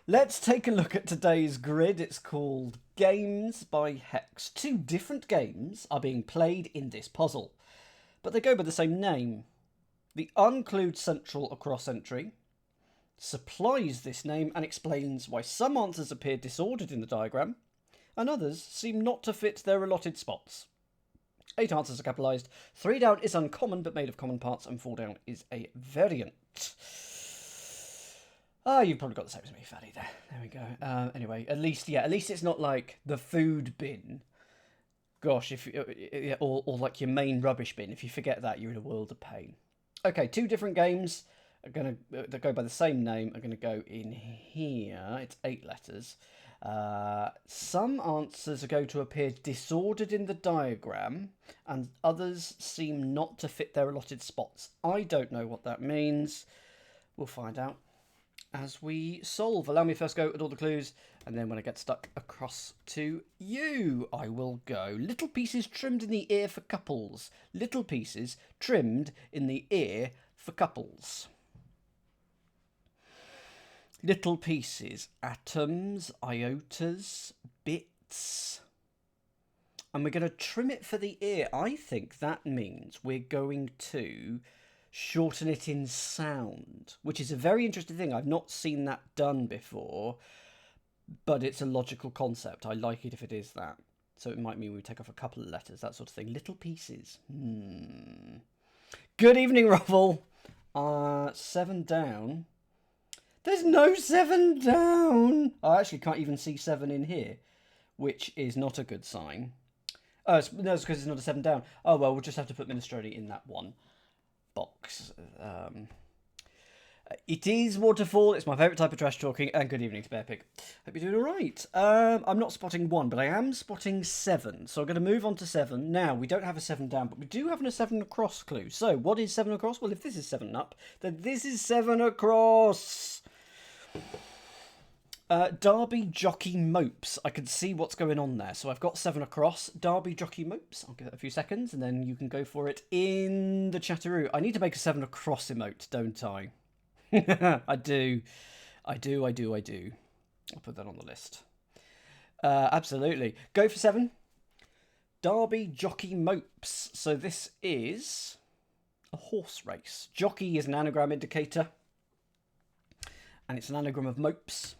Let's take a look at today's grid. It's called Games by Hex. Two different games are being played in this puzzle, but they go by the same name. The unclued central across entry supplies this name and explains why some answers appear disordered in the diagram and others seem not to fit their allotted spots. 8 answers are capitalised. 3 down is uncommon but made of common parts, and 4 down is a variant. You've probably got the same as me, Fatty. There we go. Anyway, at least it's not like the food bin. Gosh, or like your main rubbish bin. If you forget that, you're in a world of pain. Okay, 2 different games that go by the same name are gonna go in here. It's 8 letters. Some answers are going to appear disordered in the diagram, and others seem not to fit their allotted spots. I don't know what that means. We'll find out as we solve. Allow me first go at all the clues, and then when I get stuck across to you, I will go. Little pieces trimmed in the ear for couples. Little pieces trimmed in the ear for couples. Little pieces, atoms, iotas, bits. And we're going to trim it for the ear. I think that means we're going to shorten it in sound, which is a very interesting thing. I've not seen that done before, but it's a logical concept. I like it if it is that. So it might mean we take off a couple of letters, that sort of thing. Little pieces. Good evening, Ruffle. 7 down. There's no 7 down. I actually can't even see 7 in here, which is not a good sign. No, it's because it's not a 7 down. Oh, well, we'll just have to put Minestrone in that one box. It is Waterfall. It's my favourite type of trash talking. And good evening to Bear Pig. Hope you're doing all right. I'm not spotting 1, but I am spotting 7. So I'm going to move on to 7. Now, we don't have a 7 down, but we do have a 7 across clue. So what is 7 across? Well, if this is 7 up, then this is 7 across. Derby Jockey Mopes. I can see what's going on there. So I've got 7 across. Derby Jockey Mopes. I'll give it a few seconds and then you can go for it in the chatteroo. I need to make a 7 across emote, don't I? I do. I'll put that on the list. Absolutely. Go for 7. Derby Jockey Mopes. So this is a horse race. Jockey is an anagram indicator. And it's an anagram of mopes.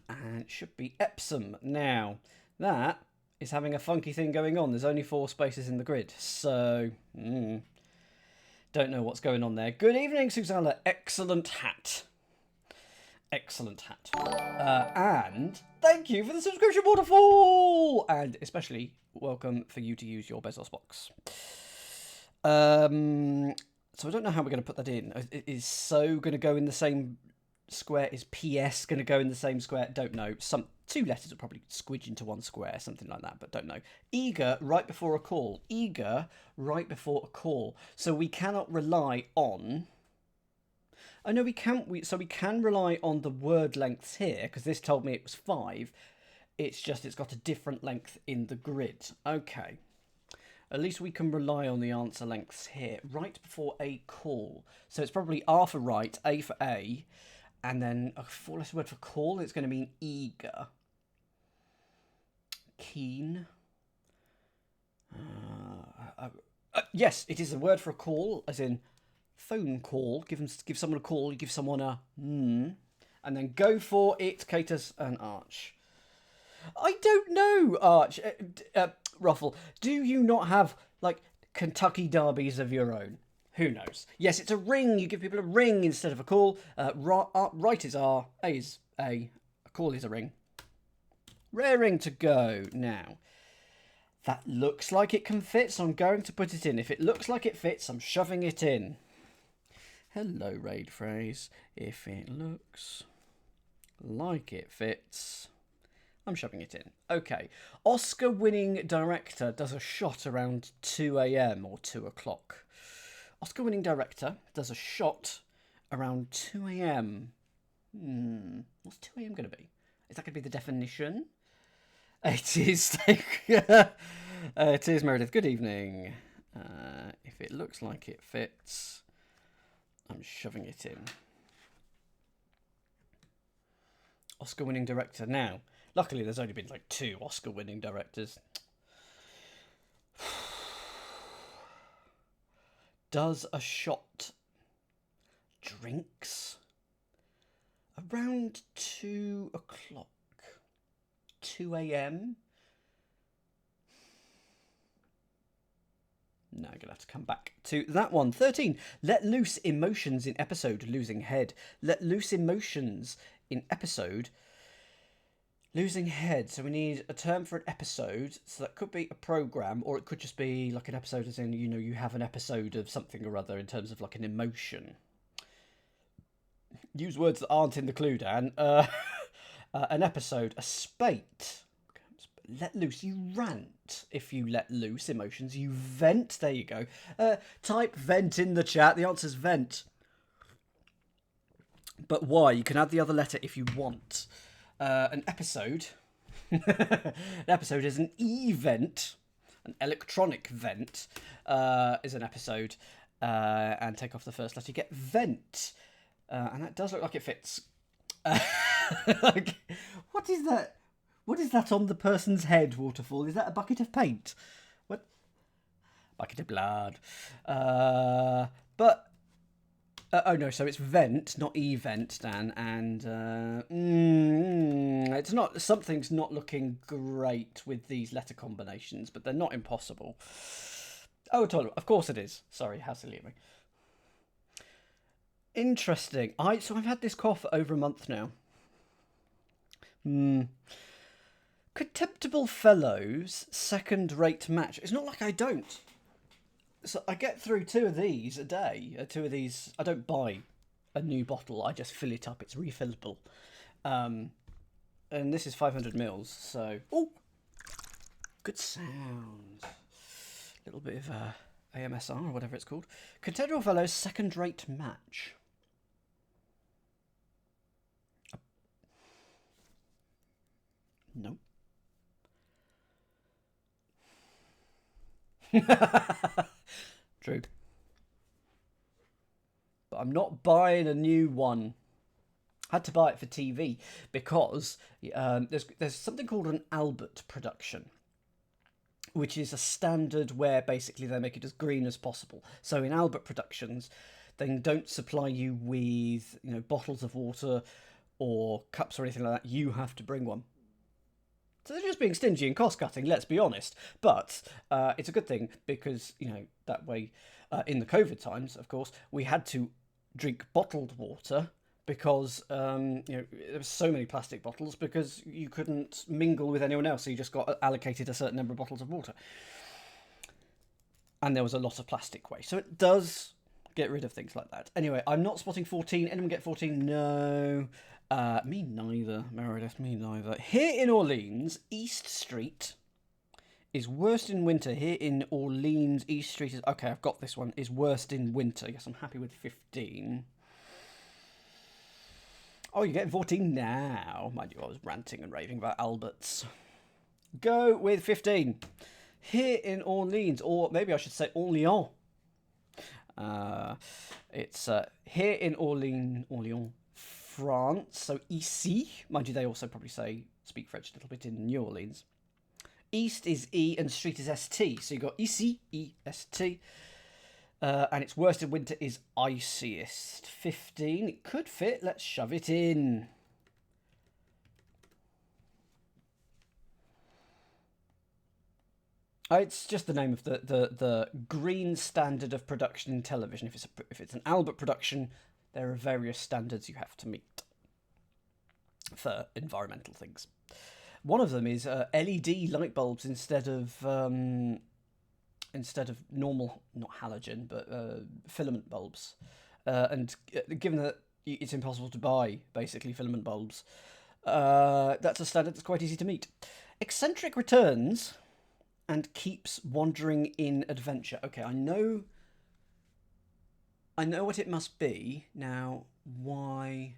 And it should be Epsom. Now, that is having a funky thing going on. There's only 4 spaces in the grid. So, don't know what's going on there. Good evening, Susanna. Excellent hat. Excellent hat. And thank you for the subscription, Waterfall! And especially welcome for you to use your Bezos box. So I don't know how we're going to put that in. Is so going to go in the same square? Is PS going to go in the same square? Don't know. 2 letters will probably squidge into 1 square, something like that, but don't know. Eager right before a call. Eager right before a call. So we cannot rely on... Oh, no, we can't. So we can rely on the word lengths here, because this told me it was 5. It's just it's got a different length in the grid. Okay. At least we can rely on the answer lengths here. Right before a call. So it's probably R for right, A for A, and then a 4-letter word for call. It's going to mean eager. Keen. Yes, it is a word for a call, as in phone call. Give someone a call, you give someone a and then go for it, Catus and Arch. I don't know, Arch. Ruffle, do you not have, like, Kentucky derbies of your own? Who knows? Yes, it's a ring. You give people a ring instead of a call. Right is R, A is A call is a ring. Raring to go. Now, that looks like it can fit, so I'm going to put it in. If it looks like it fits, I'm shoving it in. Hello, raid phrase. If it looks like it fits... I'm shoving it in. Okay. Oscar-winning director does a shot around 2 a.m. or 2 o'clock. Oscar-winning director does a shot around 2 a.m. What's 2 a.m. going to be? Is that going to be the definition? It is. It is, Meredith. Good evening. If it looks like it fits, I'm shoving it in. Oscar-winning director. Now, luckily, there's only been like 2 Oscar-winning directors. Does a shot drinks around 2 o'clock, 2 a.m. Now I'm going to have to come back to that one. 13. Let loose emotions in episode losing head. Let loose emotions in episode losing head. So we need a term for an episode. So that could be a program, or it could just be like an episode as in, you know, you have an episode of something or other in terms of like an emotion. Use words that aren't in the clue, Dan. An episode, a spate. Let loose. You rant if you let loose emotions. You vent. There you go. Type vent in the chat. The answer's vent. But why? You can add the other letter if you want. An episode. An episode is an event. An electronic vent is an episode. And take off the first letter. You get vent. And that does look like it fits. Like, what is that? What is that on the person's head, Waterfall? Is that a bucket of paint? What? Bucket of blood. Oh no, so it's vent, not event, Dan. And it's not. Something's not looking great with these letter combinations, but they're not impossible. Oh, totally. Of course it is. Sorry, how silly of me. Interesting. So I've had this cough for over a month now. Contemptible fellows, second-rate match. It's not like I don't. So I get through 2 of these a day. 2 of these. I don't buy a new bottle. I just fill it up. It's refillable. And this is 500 mils. So, oh, good sound. A little bit of AMSR or whatever it's called. Contemptible fellows, second-rate match. Nope. True. But I'm not buying a new one. I had to buy it for TV because there's something called an Albert production, which is a standard where basically they make it as green as possible. So in Albert productions, they don't supply you with, you know, bottles of water or cups or anything like that. You have to bring one. So they're just being stingy and cost-cutting, let's be honest. But it's a good thing because, you know, that way, in the COVID times, of course, we had to drink bottled water because, you know, there were so many plastic bottles because you couldn't mingle with anyone else. So you just got allocated a certain number of bottles of water. And there was a lot of plastic waste. So it does get rid of things like that. Anyway, I'm not spotting 14. Anyone get 14? No. Me neither, Meredith, me neither. Here in Orleans, East Street is worst in winter. Here in Orleans, East Street is... Okay, I've got this one. Is worst in winter. Yes, I'm happy with 15. Oh, you're getting 14 now. Mind you, I was ranting and raving about Alberts. Go with 15. Here in Orleans, or maybe I should say Orléans. It's here in Orléans, France. So ici, mind you, they also probably speak French a little bit in New Orleans. East is E and street is ST. So you got ici, E-S-T. And its worst in winter is iciest. 15. It could fit. Let's shove it in. It's just the name of the green standard of production in television. If it's an Albert production, there are various standards you have to meet for environmental things. One of them is LED light bulbs instead of normal, not halogen, but filament bulbs. And given that it's impossible to buy basically filament bulbs, that's a standard that's quite easy to meet. Eccentric returns and keeps wandering in adventure. Okay, I know what it must be. Now, why?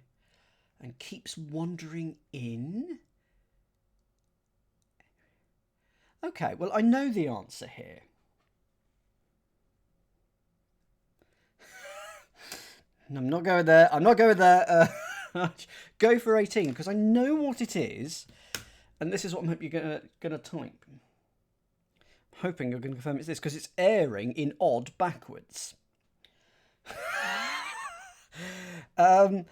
And keeps wandering in? Okay, well, I know the answer here. I'm not going there. Go for 18, because I know what it is. And this is what I'm hoping you're gonna type. I'm hoping you're going to confirm it's this, because it's airing in odd backwards. So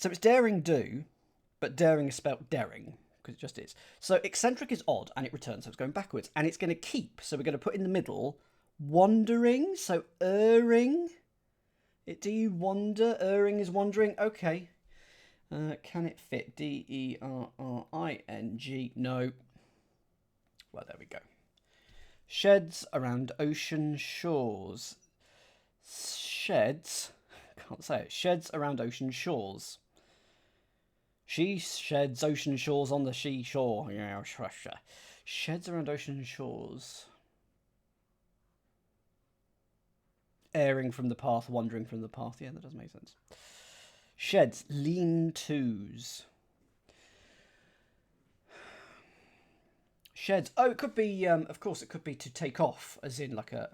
it's daring do, but daring is spelt daring, because it just is. So eccentric is odd, and it returns, so it's going backwards. And it's going to keep, so we're going to put in the middle, wandering, so erring. Do you wander? Erring is wandering. Okay. Can it fit? D-E-R-R-I-N-G. No. Well, there we go. Sheds around ocean shores. Sheds. Can't say it. Sheds around ocean shores. She sheds ocean shores on the seashore. Sheds around ocean shores. Erring from the path, wandering from the path. Yeah, that does make sense. Sheds, lean-tos. Sheds. Oh, it could be, of course, it could be to take off, as in like a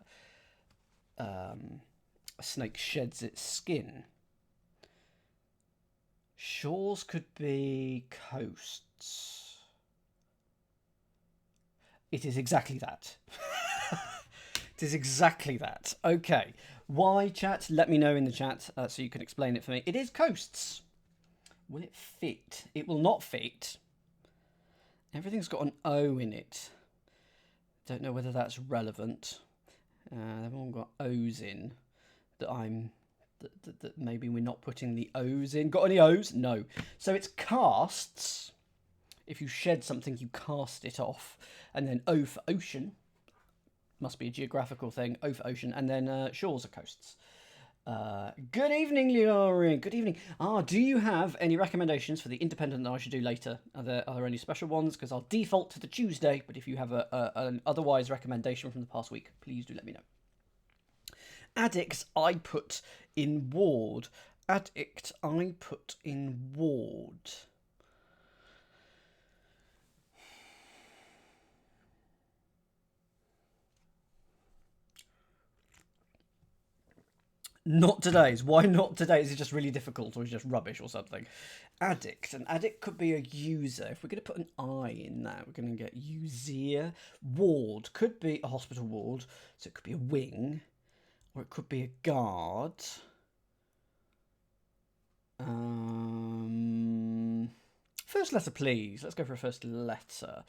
snake sheds its skin. Shores could be coasts. It is exactly that. It is exactly that. Okay. Why, chat? Let me know in the chat so you can explain it for me. It is coasts. Will it fit? It will not fit. Everything's got an O in it. Don't know whether that's relevant. They've all got O's in that maybe we're not putting the O's in. Got any O's? No. So it's casts. If you shed something, you cast it off. And then O for ocean. Must be a geographical thing. O for ocean. And then shores are coasts. Good evening, Liori. Good evening. Do you have any recommendations for the independent that I should do later? Are there any special ones? Because I'll default to the Tuesday, but if you have an otherwise recommendation from the past week, please do let me know. Addicts, I put in ward. Addict, I put in ward. Not today's. Why not today? Is it just really difficult, or is it just rubbish or something? Addict. An addict could be a user. If we're going to put an I in that, we're going to get user. Ward could be a hospital ward, so it could be a wing, or it could be a guard. First letter, please. Let's go for a first letter.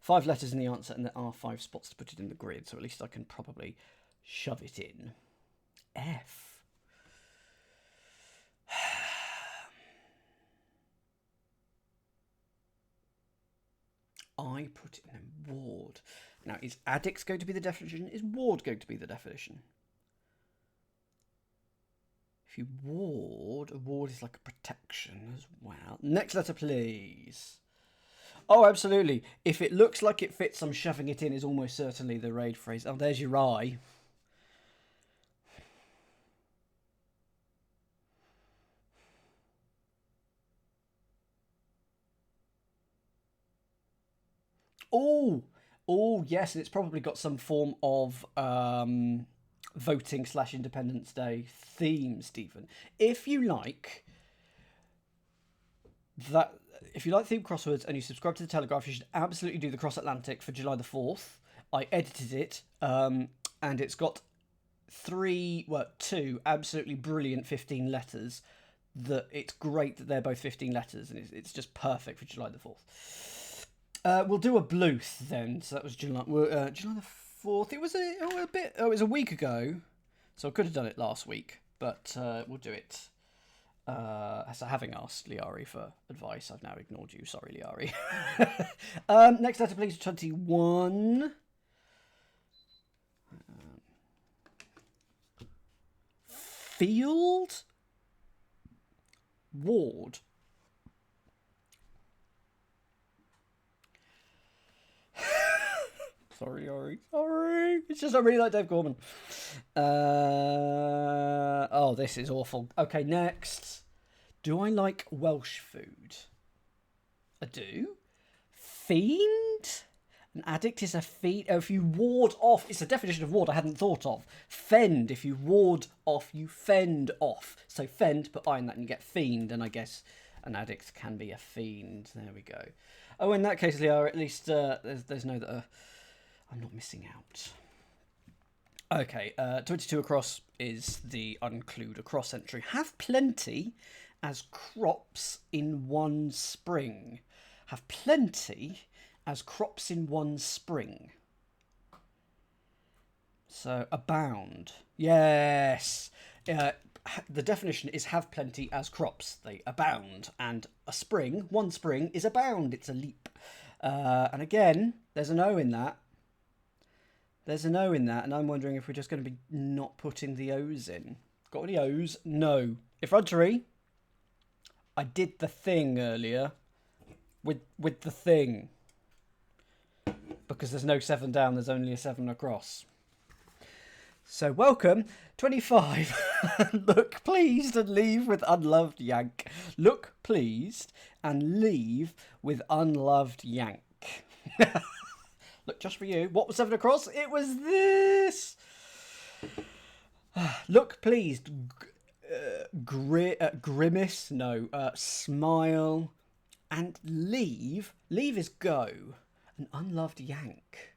5 letters in the answer, and there are 5 spots to put it in the grid, so at least I can probably shove it in. F. I put it in ward. Now, is addicts going to be the definition? Is ward going to be the definition? If you ward, a ward is like a protection as well. Next letter, please. Oh, absolutely. If it looks like it fits, I'm shoving it in is almost certainly the raid phrase. Oh, there's your I. Oh, yes, and it's probably got some form of voting / Independence Day theme, Stephen. If you like theme crosswords and you subscribe to the Telegraph, you should absolutely do the Cross Atlantic for July the 4th. I edited it, and it's got 2 absolutely brilliant 15 letters. That it's great that they're both 15 letters, and it's just perfect for July the 4th. We'll do a Bluth then. So that was July the 4th. It was it was a week ago, so I could have done it last week, but we'll do it. So having asked Liari for advice, I've now ignored you. Sorry, Liari. Next letter, please. 21. Field. Ward. Sorry, Ari. Sorry. It's just I really like Dave Gorman. Oh, this is awful. Okay, next. Do I like Welsh food? I do. Fiend? An addict is a fiend. Oh, if you ward off. It's a definition of ward I hadn't thought of. Fend. If you ward off, you fend off. So fend, put I in that and you get fiend. And I guess An addict can be a fiend. There we go. Oh, in that case, Leo, at least there's no that I'm not missing out. Okay, 22 across is the unclued across entry. Have plenty as crops in one spring. Have plenty as crops in one spring. So, abound. Yes. The definition is have plenty as crops. They abound. And a spring, one spring, is abound. It's a leap. And again, there's an O in that. There's an O in that, and I'm wondering if we're just going to be not putting the O's in. Got any O's? No. Effrontery. I did the thing earlier. With the thing. Because there's no 7 down, there's only a 7 across. So welcome, 25. Look pleased and leave with unloved yank. Look pleased and leave with unloved yank. Look, just for you. What was 7 across? It was this. Look pleased. Grimace. No. Smile. And leave. Leave is go. An unloved yank.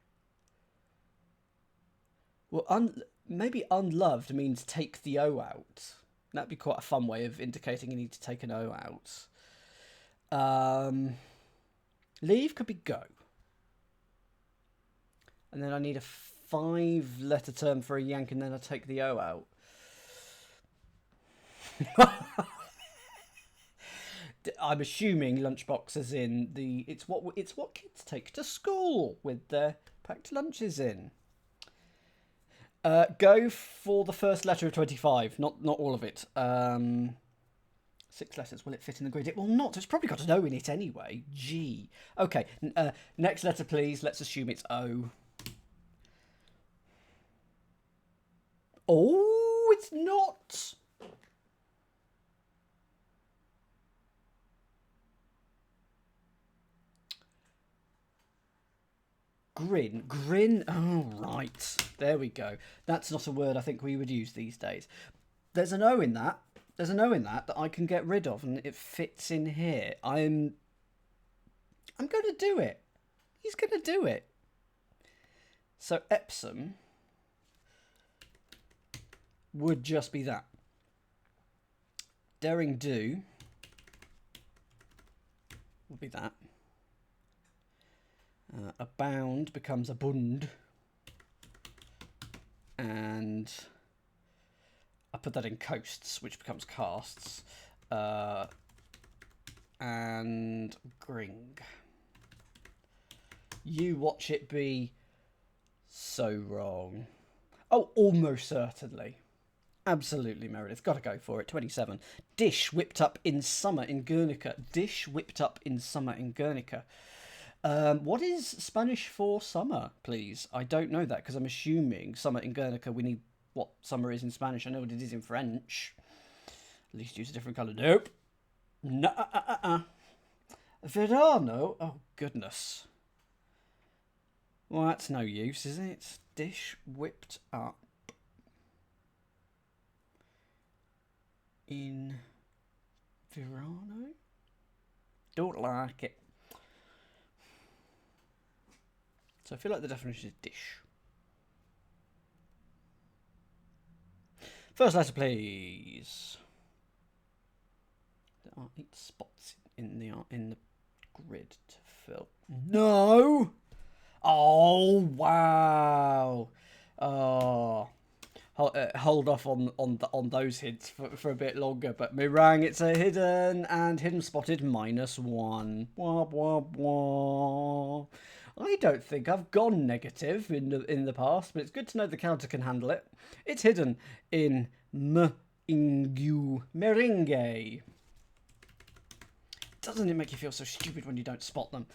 Well, maybe unloved means take the O out. That'd be quite a fun way of indicating you need to take an O out. Leave could be go. And then I need a 5-letter term for a yank, and then I take the O out. I'm assuming lunchbox as in it's what kids take to school with their packed lunches in. Go for the first letter of 25, not all of it. 6 letters. Will it fit in the grid? It will not. It's probably got an O in it anyway. G. Okay. Next letter, please. Let's assume it's O. Oh, it's not. Grin. Oh, right. There we go. That's not a word I think we would use these days. There's an O in that. There's an O in that I can get rid of, and it fits in here. I'm going to do it. He's going to do it. So Epsom would just be that. Daring do would be that. Abound becomes abund. And I put that in coasts, which becomes casts. And gring. You watch it be so wrong. Oh, almost certainly. Absolutely, Meredith. Got to go for it. 27. Dish whipped up in summer in Guernica. Dish whipped up in summer in Guernica. What is Spanish for summer, please? I don't know that because I'm assuming summer in Guernica, we need what summer is in Spanish. I know what it is in French. At least use a different colour. Nope. No. Verano? Oh, goodness. Well, that's no use, is it? Dish whipped up in Verano? Don't like it. So I feel like the definition is dish. First letter, please. There are 8 spots in the grid to fill. No! Oh, wow. Oh. Hold off on those hints for a bit longer, but Mirang, it's a hidden, and hidden spotted -1. Wah, wah, wah. I don't think I've gone negative in the past, but it's good to know the counter can handle it. It's hidden in meringue. Doesn't it make you feel so stupid when you don't spot them?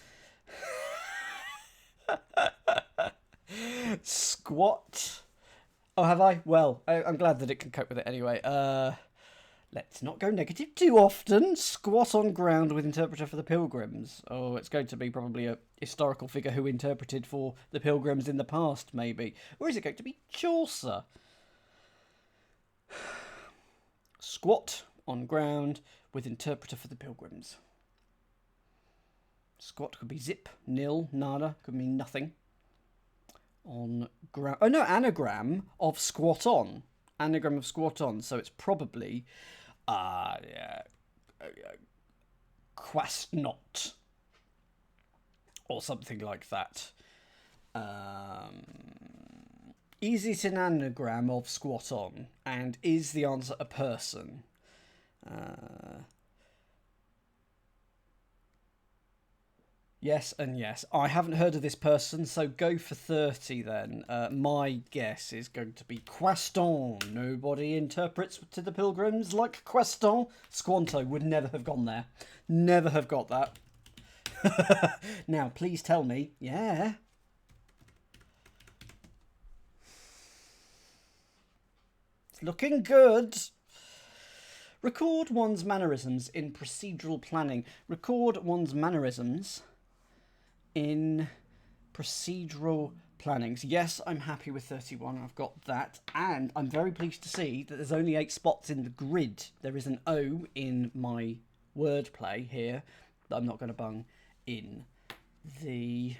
Squat. Oh, have I? Well, I'm glad that it can cope with it anyway. Let's not go negative too often. Squat on ground with interpreter for the Pilgrims. Oh, it's going to be probably a historical figure who interpreted for the Pilgrims in the past, maybe. Or is it going to be Chaucer? Squat on ground with interpreter for the pilgrims. Squat could be zip, nil, nada, could mean nothing. Anagram of squat on. Anagram of squat on. So it's probably quest not. Or something like that. Is it an anagram of squat on? And is the answer a person? Yes and yes. I haven't heard of this person, so go for 30 then. My guess is going to be Queston. Nobody interprets to the pilgrims like Queston. Squanto would never have gone there. Never have got that. Now, please tell me. Yeah. It's looking good. Record one's mannerisms in procedural planning. Record one's mannerisms in procedural plannings. Yes, I'm happy with 31. I've got that. And I'm very pleased to see that there's only 8 spots in the grid. There is an O in my wordplay here that I'm not going to bung in the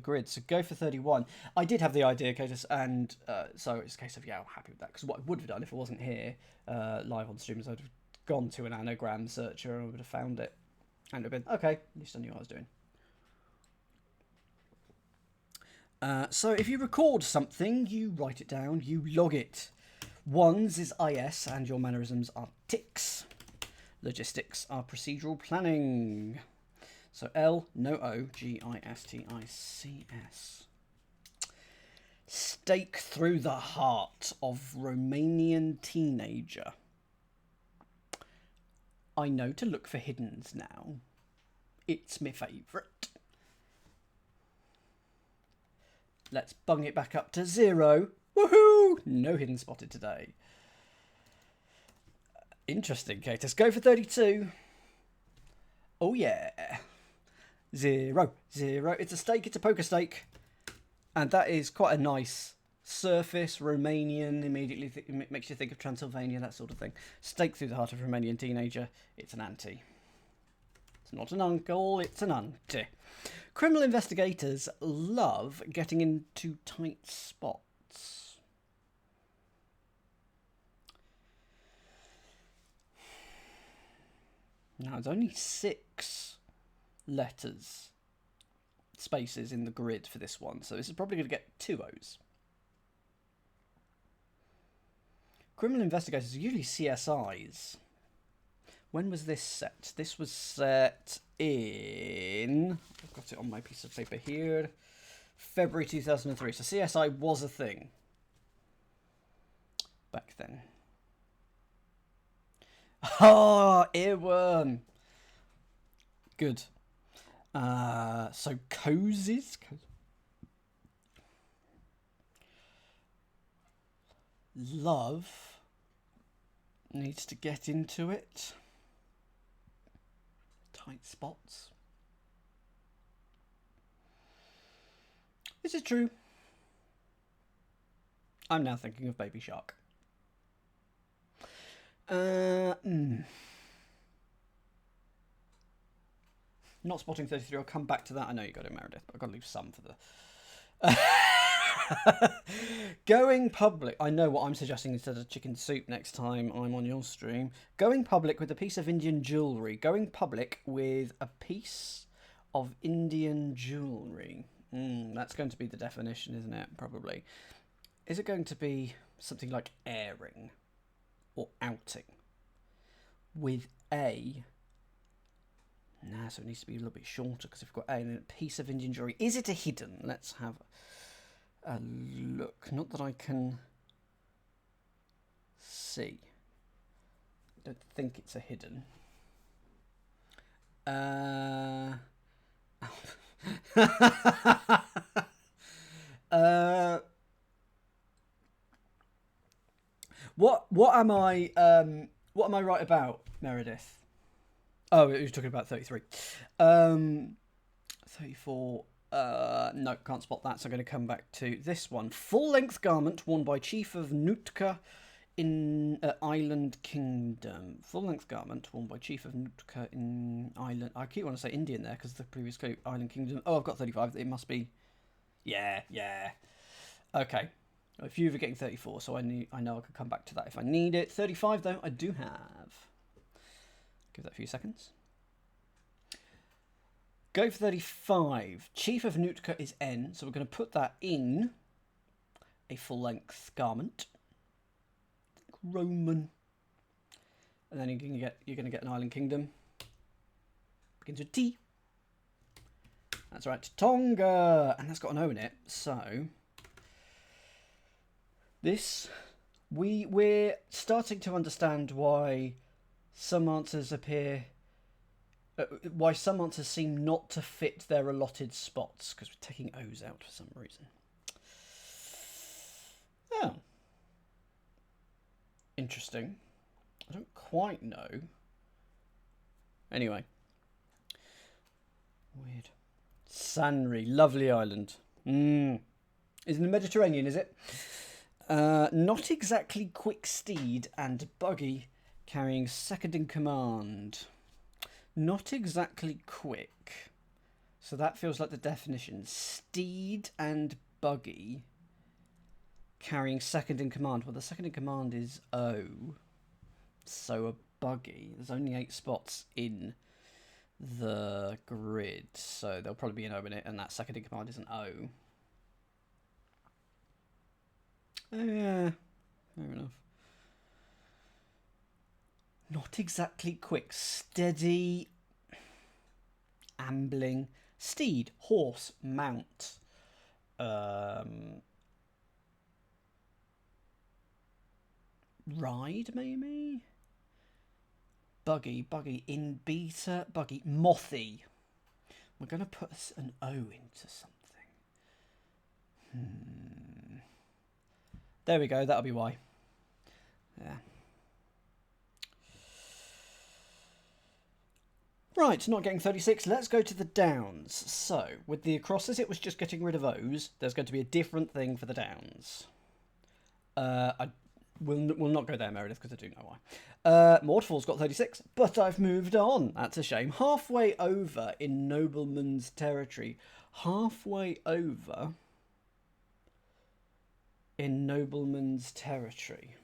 grid. So go for 31. I did have the idea, Catus, and so it's a case of, yeah, I'm happy with that. Because what I would have done if it wasn't here live on stream is I would have gone to an anagram searcher and I would have found it. And it would have been, okay, at least I knew what I was doing. So if you record something, you write it down, you log it. Ones is IS and your mannerisms are ticks. Logistics are procedural planning. So L, no O, G-I-S-T-I-C-S. Stake through the heart of Romanian teenager. I know to look for hiddens now. It's my favourite. Let's bung it back up to 0. Woohoo! No hidden spotted today. Interesting, Kate. Let's go for 32. Oh, yeah. 0. 0. It's a stake. It's a poker stake. And that is quite a nice surface. Romanian. Immediately it makes you think of Transylvania, that sort of thing. Stake through the heart of a Romanian teenager. It's an auntie. It's not an uncle. It's an auntie. Criminal investigators love getting into tight spots. Now, there's only 6 letters, spaces in the grid for this one, so this is probably going to get 2 O's. Criminal investigators are usually CSIs. When was this set? This was set in... I've got it on my piece of paper here. February 2003. So CSI was a thing back then. Oh, earworm. Good. So cozies. Love needs to get into it. Tight spots. Is it true? I'm now thinking of Baby Shark. Not spotting 33. I'll come back to that. I know you got it, Meredith, but I've got to leave some for the... Going public. I know what I'm suggesting instead of chicken soup next time I'm on your stream. Going public with a piece of Indian jewellery. Going public with a piece of Indian jewellery. That's going to be the definition, isn't it? Probably. Is it going to be something like airing or outing with a... Nah, so it needs to be a little bit shorter because we've got a and a piece of Indian jewellery. Is it a hidden? Let's have a look. Not that I can see. I don't think it's a hidden. What am I right about, Meredith? Oh, he was talking about 33. 34. No, can't spot that, so I'm going to come back to this one. Full-length garment worn by Chief of Nootka in Island Kingdom. Full-length garment worn by Chief of Nootka in Island... I keep wanting to say Indian there because the previous clue, Island Kingdom. Oh, I've got 35. It must be... Yeah. Okay. A few of you are getting 34, so I know I could come back to that if I need it. 35, though, I do have. Give that a few seconds. Go for 35. Chief of Nootka is N, so we're going to put that in a full-length garment. Roman. And then you're going to get an Island Kingdom. Begins with T. That's right, Tonga, and that's got an O in it. So this we're starting to understand why some answers appear. Why some answers seem not to fit their allotted spots because we're taking O's out for some reason. Oh. Interesting. I don't quite know. Anyway. Weird. Sanri, lovely island. Is in the Mediterranean, is it? Not exactly quick steed and buggy carrying second in command. Not exactly quick. So that feels like the definition. Steed and buggy carrying second in command. Well, the second in command is O. So a buggy. There's only 8 spots in the grid. So there'll probably be an O in it, and that second in command is an O. Oh, yeah. Fair enough. Not exactly quick. Steady. Ambling. Steed. Horse. Mount. Ride, maybe? Buggy. In beta. Buggy. Mothy. We're going to put an O into something. There we go. That'll be why. Yeah. Right, not getting 36. Let's go to the downs. So, with the acrosses, it was just getting rid of O's. There's going to be a different thing for the downs. We'll not go there, Meredith, because I do know why. Mortfall's got 36, but I've moved on. That's a shame. Halfway over in Nobleman's territory. Halfway over in Nobleman's territory.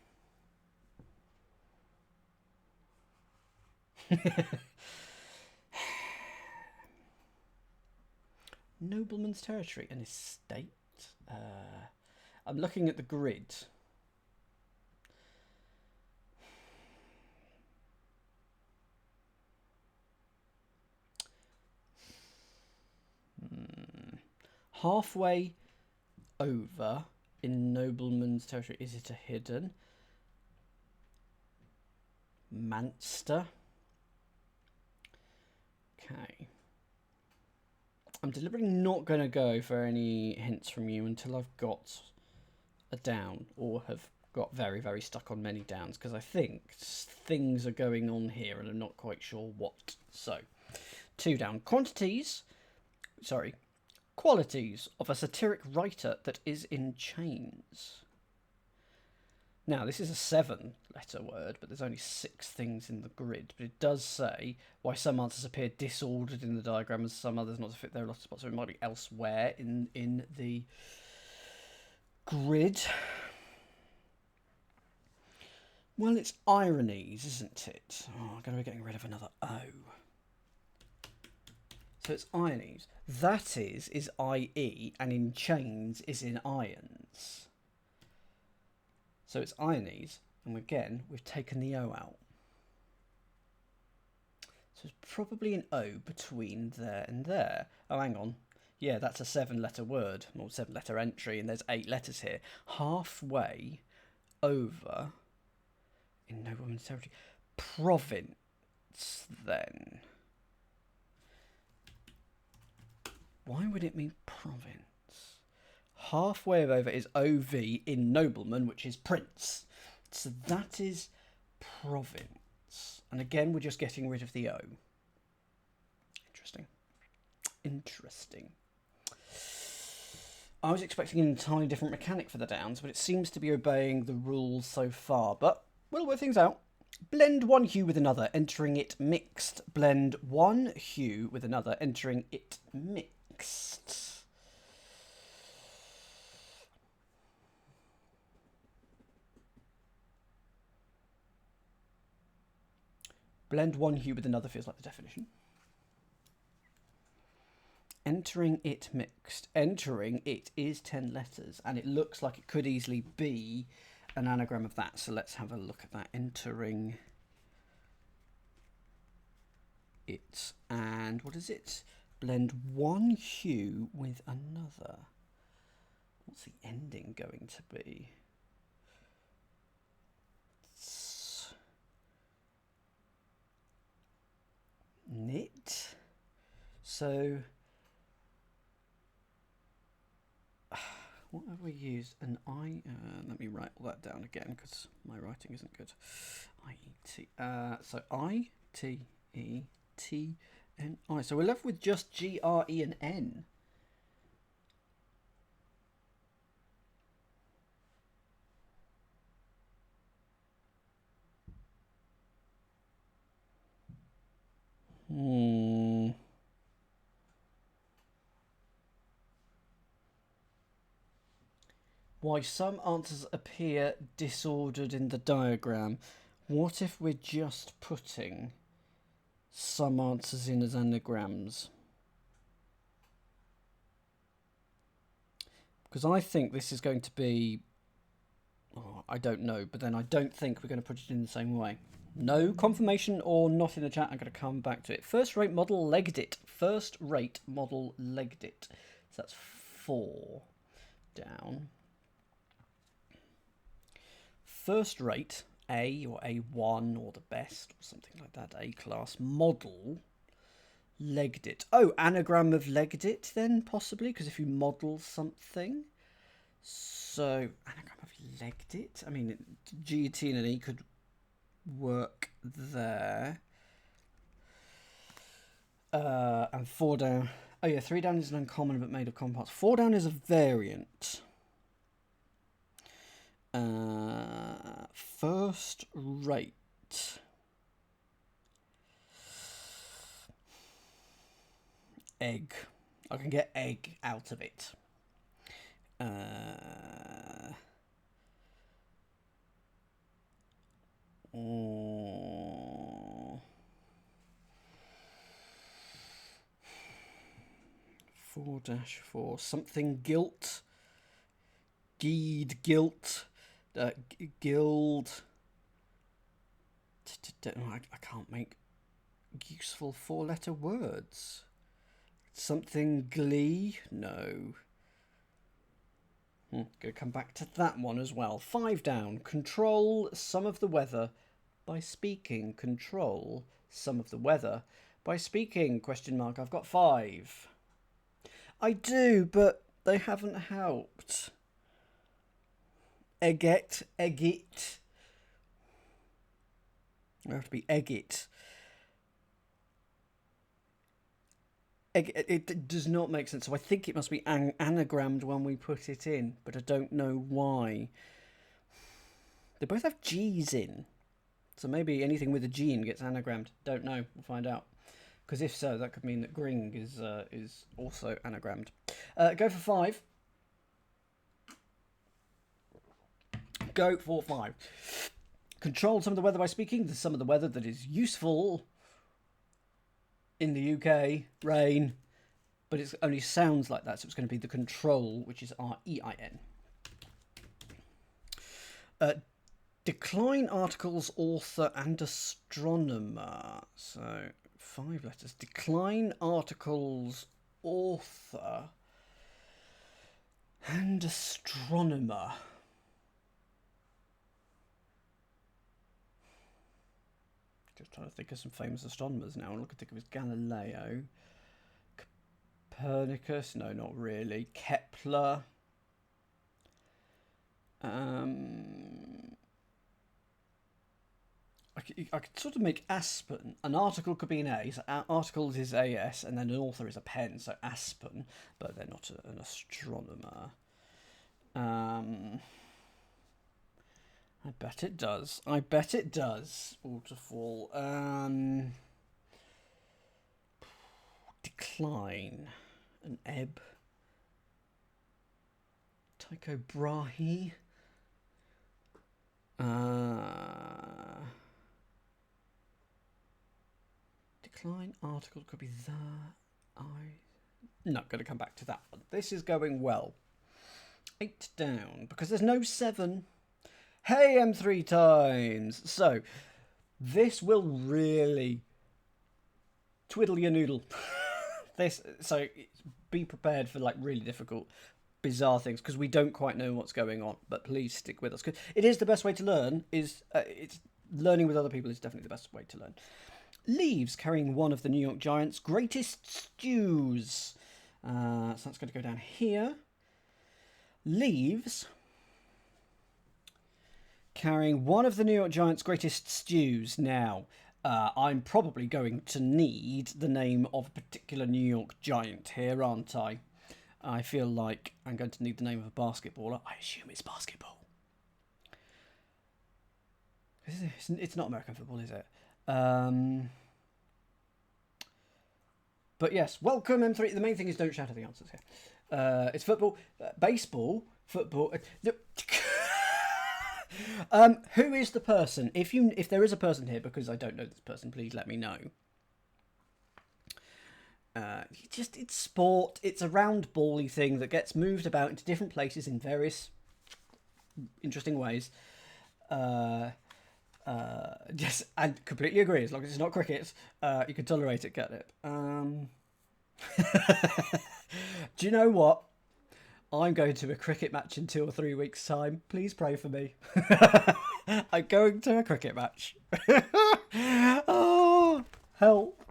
Nobleman's territory, an estate. I'm looking at the grid. Halfway over in Nobleman's territory. Is it a hidden? Manster. Okay. I'm deliberately not going to go for any hints from you until I've got a down or have got very, very stuck on many downs, because I think things are going on here and I'm not quite sure what. So, 2 down. Qualities of a satiric writer that is in chains. Now, this is a 7-letter word, but there's only 6 things in the grid. But it does say why some answers appear disordered in the diagram and some others not to fit their allotted spots. So it might be elsewhere in the grid. Well, it's ironies, isn't it? Oh, I'm going to be getting rid of another O. So it's ironies. That is IE, and in chains is in irons. So it's ironies, and again, we've taken the O out. So it's probably an O between there and there. Oh, hang on. Yeah, that's a 7-letter word, or 7-letter entry, and there's 8 letters here. Halfway over in Nobleman's territory. Province, then. Why would it mean province? Halfway over is OV in Nobleman, which is Prince. So that is province. And again, we're just getting rid of the O. Interesting. I was expecting an entirely different mechanic for the downs, but it seems to be obeying the rules so far. But we'll work things out. Blend one hue with another, entering it mixed. Blend one hue with another, entering it mixed. Blend one hue with another feels like the definition. Entering it mixed. Entering it is 10 letters, and it looks like it could easily be an anagram of that. So let's have a look at that. Entering it. And what is it? Blend one hue with another. What's the ending going to be? Knit. So what have we used? An I. Let me write all that down again because my writing isn't good. I-E-T. So I-T-E-T-N-I. So we're left with just G-R-E and N. Why some answers appear disordered in the diagram. What if we're just putting some answers in as anagrams? Because I think this is going to be... Oh, I don't know, but then I don't think we're going to put it in the same way. No confirmation or not in the chat. I'm going to come back to it. First rate model legged it. First rate model legged it. So that's 4 down. First rate, A or A1 or the best or something like that, A class model legged it. Oh, anagram of legged it then possibly, because if you model something. So anagram of legged it. I mean, G, T and an E could work there. And 4 down. Oh yeah, 3 down is an uncommon but made of common parts. 4 down is a variant. First rate. Egg. I can get egg out of it. (4-4) something guilt. Geed guilt. Guild. I can't make useful 4-letter words. Something glee. No. Gonna come back to that one as well. 5 down. Control some of the weather by speaking. Control some of the weather by speaking. Question mark. I've got 5. I do, but they haven't helped. Egget, eggit. It have to be eggit. It does not make sense. So I think it must be anagrammed when we put it in, but I don't know why. They both have G's in. So maybe anything with a G in gets anagrammed. Don't know. We'll find out. Because if so, that could mean that gring is also anagrammed. Go for 5. Go for 5. Control some of the weather by speaking. There's some of the weather that is useful in the UK. Rain. But it only sounds like that, so it's going to be the control, which is R-E-I-N. Decline articles, author and astronomer. So 5 letters. Decline articles, author and astronomer. Just trying to think of some famous astronomers now. All I can think of is Galileo. Copernicus. No, not really. Kepler. I could sort of make Aspen. An article could be an A. So articles is AS, and then an author is a pen. So Aspen, but they're not an astronomer. I bet it does. I bet it does. Waterfall. Decline. An ebb. Tycho Brahe. Decline article could be the not going to come back to that one. This is going well. 8 down because there's no 7. Hey, M3 times. So this will really twiddle your noodle. So be prepared for like really difficult, bizarre things because we don't quite know what's going on. But please stick with us because it is the best way to learn. It's learning with other people is definitely the best way to learn. Leaves carrying one of the New York Giants' greatest stews. So that's going to go down here. Leaves carrying one of the New York Giants' greatest stews. Now, I'm probably going to need the name of a particular New York Giant here, aren't I? I feel like I'm going to need the name of a basketballer. I assume it's basketball. It's not American football, is it? But yes, welcome M3. The main thing is don't shout at the answers here. It's football, baseball, football. Who is the person? If there is a person here, because I don't know this person, please let me know. It's sport. It's a round bally thing that gets moved about into different places in various interesting ways. Yes, I completely agree. As long as it's not cricket, you can tolerate it. Get it? Do you know what? I'm going to a cricket match in 2 or 3 weeks' time. Please pray for me. I'm going to a cricket match. Oh, help.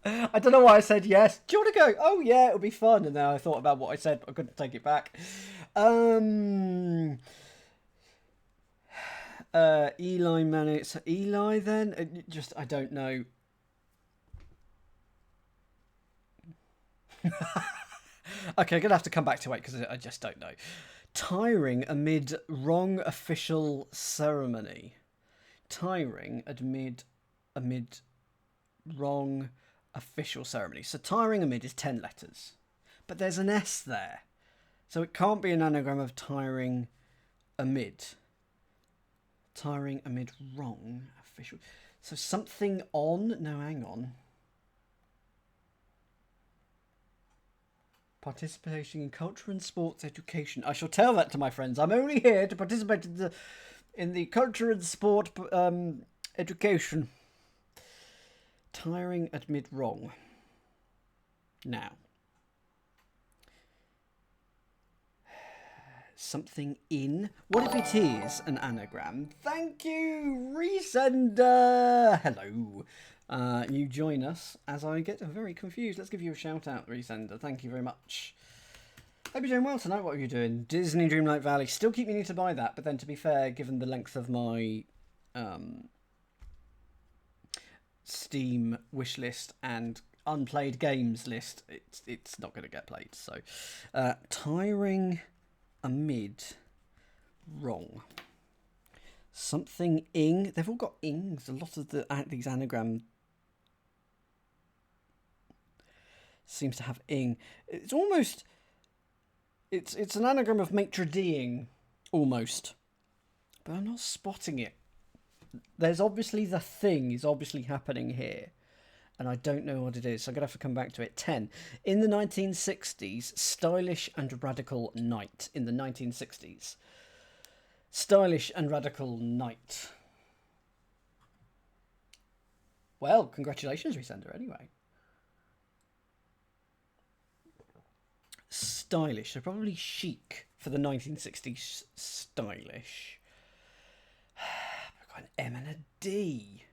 I don't know why I said yes. Do you want to go? Oh, yeah, it'll be fun. And then I thought about what I said, but I couldn't take it back. Eli Manning. So Eli then? I don't know. Okay, I'm going to have to come back to it because I just don't know. Tiring amid wrong official ceremony. Tiring amid wrong official ceremony. So tiring amid is 10 letters. But there's an S there. So it can't be an anagram of tiring amid. Tiring amid wrong official. So something on. No, hang on. Participating in culture and sports education. I shall tell that to my friends. I'm only here to participate in the culture and sport education. Tiring amid wrong. Now. Something in. What if it is an anagram? Thank you, Resender. Hello. You join us as I get very confused. Let's give you a shout out, Resender. Thank you very much. Hope you're doing well tonight. What are you doing? Disney Dreamlight Valley. Still keep meaning to buy that, but then to be fair, given the length of my Steam wishlist and unplayed games list, it's not going to get played. So, tiring amid wrong. Something ing. They've all got ings. A lot of these anagram seems to have ing. It's almost. It's an anagram of maitre d'-ing, almost, but I'm not spotting it. There's obviously the thing is obviously happening here, and I don't know what it is, so I'm going to have to come back to it. 10. In the 1960s, stylish and radical knight. In the 1960s. Stylish and radical knight. Well, congratulations, Resender, anyway. Stylish, so probably chic for the 1960s stylish. I've got an M and a D.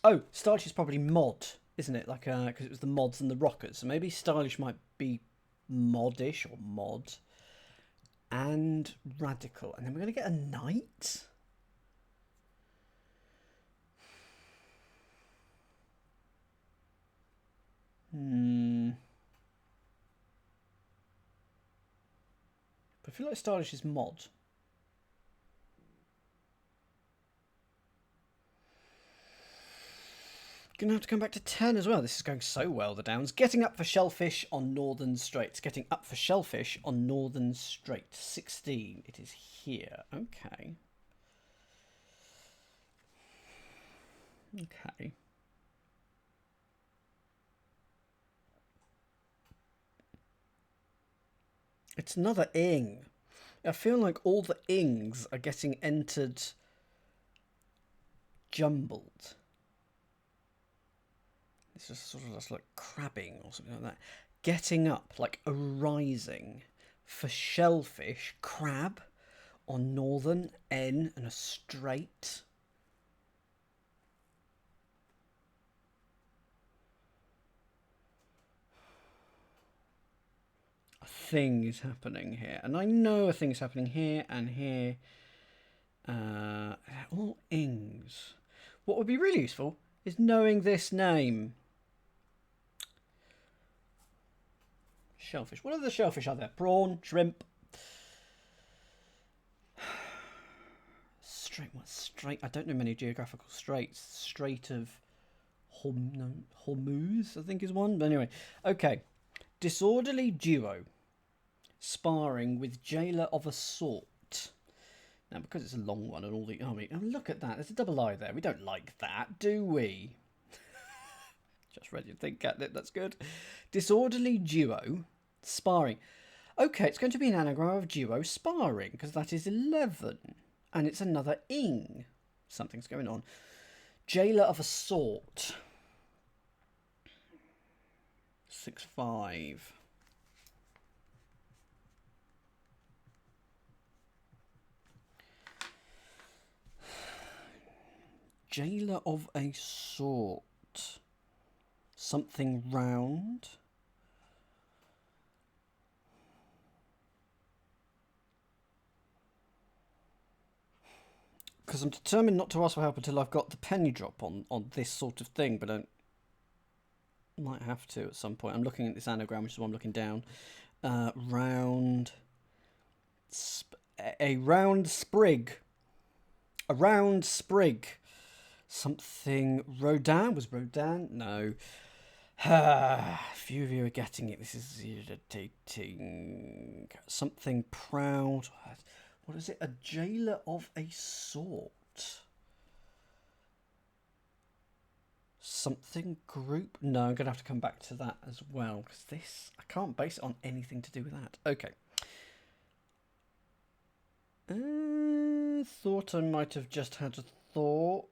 Oh, stylish is probably mod, isn't it? Like, because it was the mods and the rockers. So maybe stylish might be modish or mod. And radical. And then we're going to get a knight. feel like stylish is mod. Gonna have to come back to 10 as well. This is going so well, the Downs. Getting up for shellfish on Northern Straits. Getting up for shellfish on Northern Straits. 16. It is here. Okay. Okay. It's another ing. I feel like all the ings are getting entered jumbled. It's just sort of just like crabbing or something like that. Getting up, like arising. For shellfish, crab on Northern, N and a straight. A thing is happening here. And I know a thing is happening here and here. All ings. What would be really useful is knowing this name. Shellfish. What other shellfish are there? Prawn, shrimp. Strait. I don't know many geographical straits. Strait of Hormuz, I think is one. But anyway, okay. Disorderly duo. Sparring with jailer of a sort. Now, because it's a long one and all the... Oh, look at that. There's a double I there. We don't like that, do we? Just ready to think, Catnip. That's good. Disorderly duo. Sparring. Okay, it's going to be an anagram of duo sparring, because that is 11. And it's another ing. Something's going on. Jailer of a sort. 6-5. Jailer of a sort. Something round. Because I'm determined not to ask for help until I've got the penny drop on this sort of thing, but I might have to at some point. I'm looking at this anagram, which is why I'm looking down. Round. A round sprig. A round sprig. Something. Rodin? Was Rodin? No. Few of you are getting it. This is irritating. Something proud. What is it? A jailer of a sort. Something group? No, I'm going to have to come back to that as well. Because this, I can't base it on anything to do with that. Okay. Thought I might have just had a thought.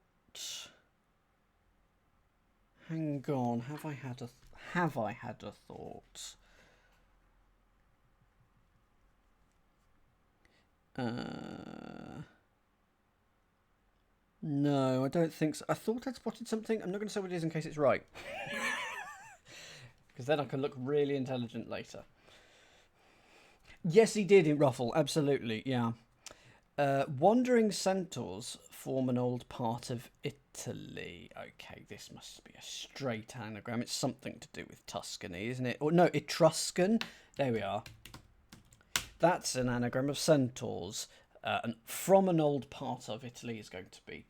Hang on. Have I had a thought? No, I don't think so. I thought I'd spotted something. I'm not going to say what it is in case it's right. Because then I can look really intelligent later. Yes, he did in Ruffle. Absolutely, yeah. Wandering centaurs form an old part of Italy. Okay, this must be a straight anagram. It's something to do with Tuscany, isn't it? Or no, Etruscan. There we are. That's an anagram of centaurs. And from an old part of Italy is going to be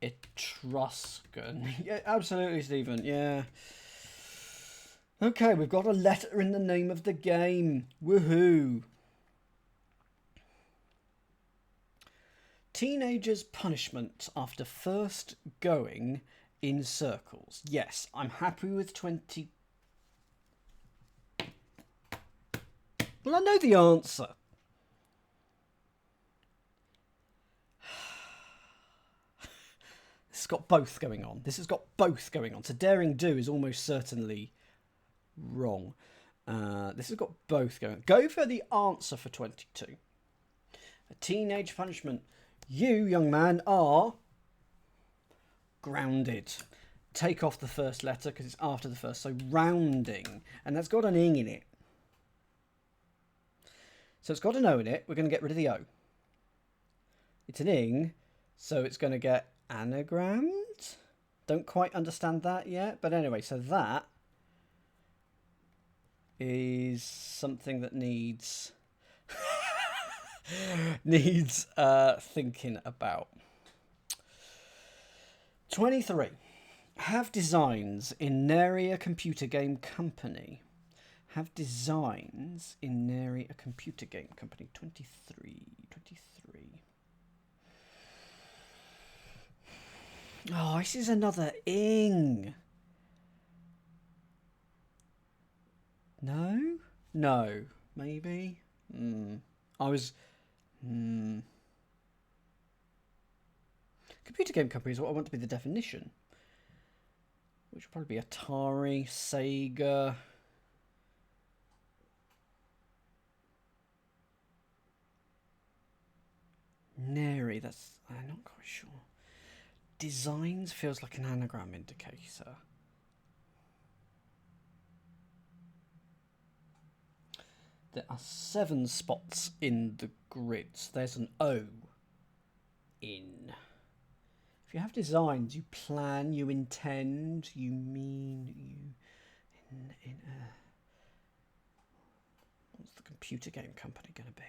Etruscan. Yeah, absolutely, Stephen. Yeah. Okay, we've got a letter in the name of the game. Woohoo. Teenager's punishment after first going in circles. Yes, I'm happy with 20. Well, I know the answer. This has got both going on. This has got both going on. So daring do is almost certainly wrong. This has got both going on. Go for the answer for 22. A teenage punishment. You, young man, are grounded. Take off the first letter because it's after the first. So rounding. And that's got an ing in it. So it's got an O in it. We're going to get rid of the O. It's an ing. So it's going to get anagrammed. Don't quite understand that yet. But anyway, so that is something that needs... Needs thinking about. 23. Have designs in nary a computer game company. Have designs in nary a computer game company. 23. Oh, this is another ing. No? No. Maybe? I was... Computer game company is what I want to be the definition. Which would probably be Atari, Sega... Nary, that's... I'm not quite sure. Designs feels like an anagram indicator. There are 7 spots in the grid. So there's an O in. If you have designs, you plan, you intend, you mean, you... What's the computer game company going to be?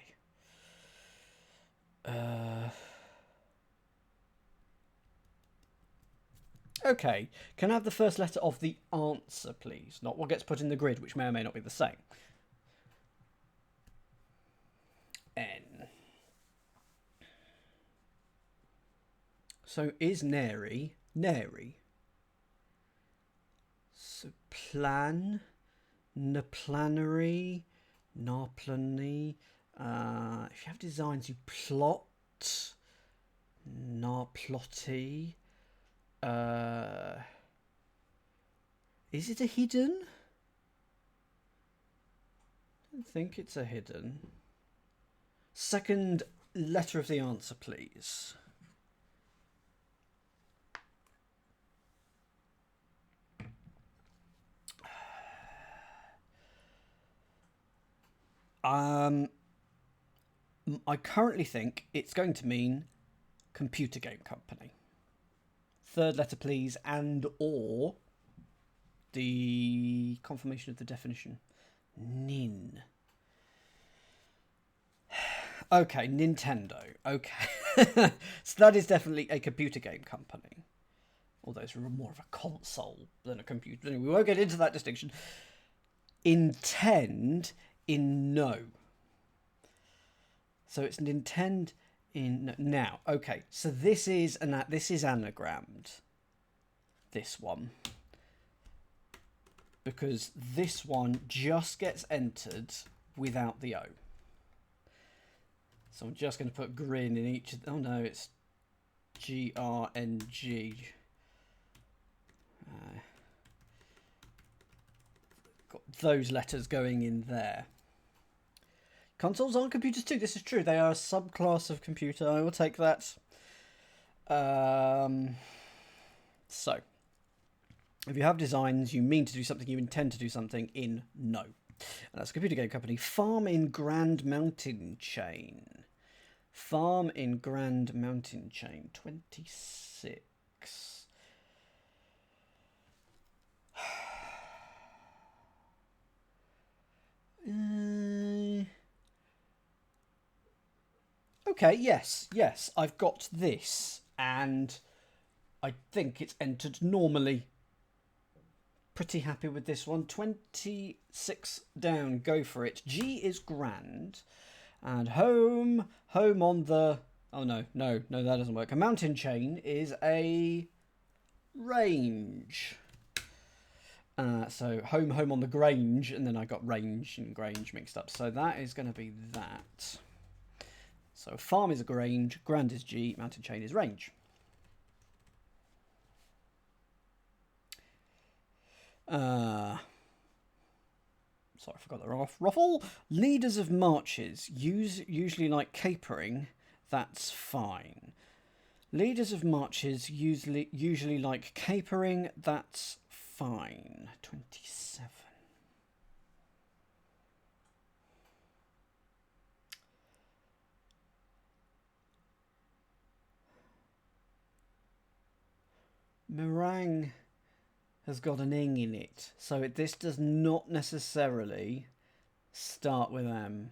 Okay, can I have the first letter of the answer, please? Not what gets put in the grid, which may or may not be the same. N. So is nary. So plan, naplanary, narplany. If you have designs, you plot, narplotty. Is it a hidden? I don't think it's a hidden. Second letter of the answer, please. I currently think it's going to mean computer game company. Third letter, please, and or the confirmation of the definition. Nin. Okay, Nintendo. Okay. So that is definitely a computer game company. Although it's more of a console than a computer. We won't get into that distinction. Intend in no. So it's Nintendo in now. Okay, so this is anagrammed. This one. Because this one just gets entered without the O. So I'm just going to put grin in each of... Oh no, it's GRNG. Got those letters going in there. Consoles aren't computers too. This is true. They are a subclass of computer. I will take that. So, if you have designs, you mean to do something, you intend to do something in no. And that's a computer game company. Farm in Grand Mountain Chain. Farm in Grand Mountain Chain. 26. Okay, yes, I've got this, and I think it's entered normally. Pretty happy with this one. 26 down, go for it. G is grand, and home on the... Oh, no, that doesn't work. A mountain chain is a range. So home on the Grange, and then I got range and Grange mixed up. So that is going to be that. So farm is a Grange, grand is G, mountain chain is range. Sorry, I forgot the ruffle. Leaders of marches usually like capering. That's fine. Leaders of marches usually like capering. That's fine. 27. Meringue has got an ing in it, so this does not necessarily start with M.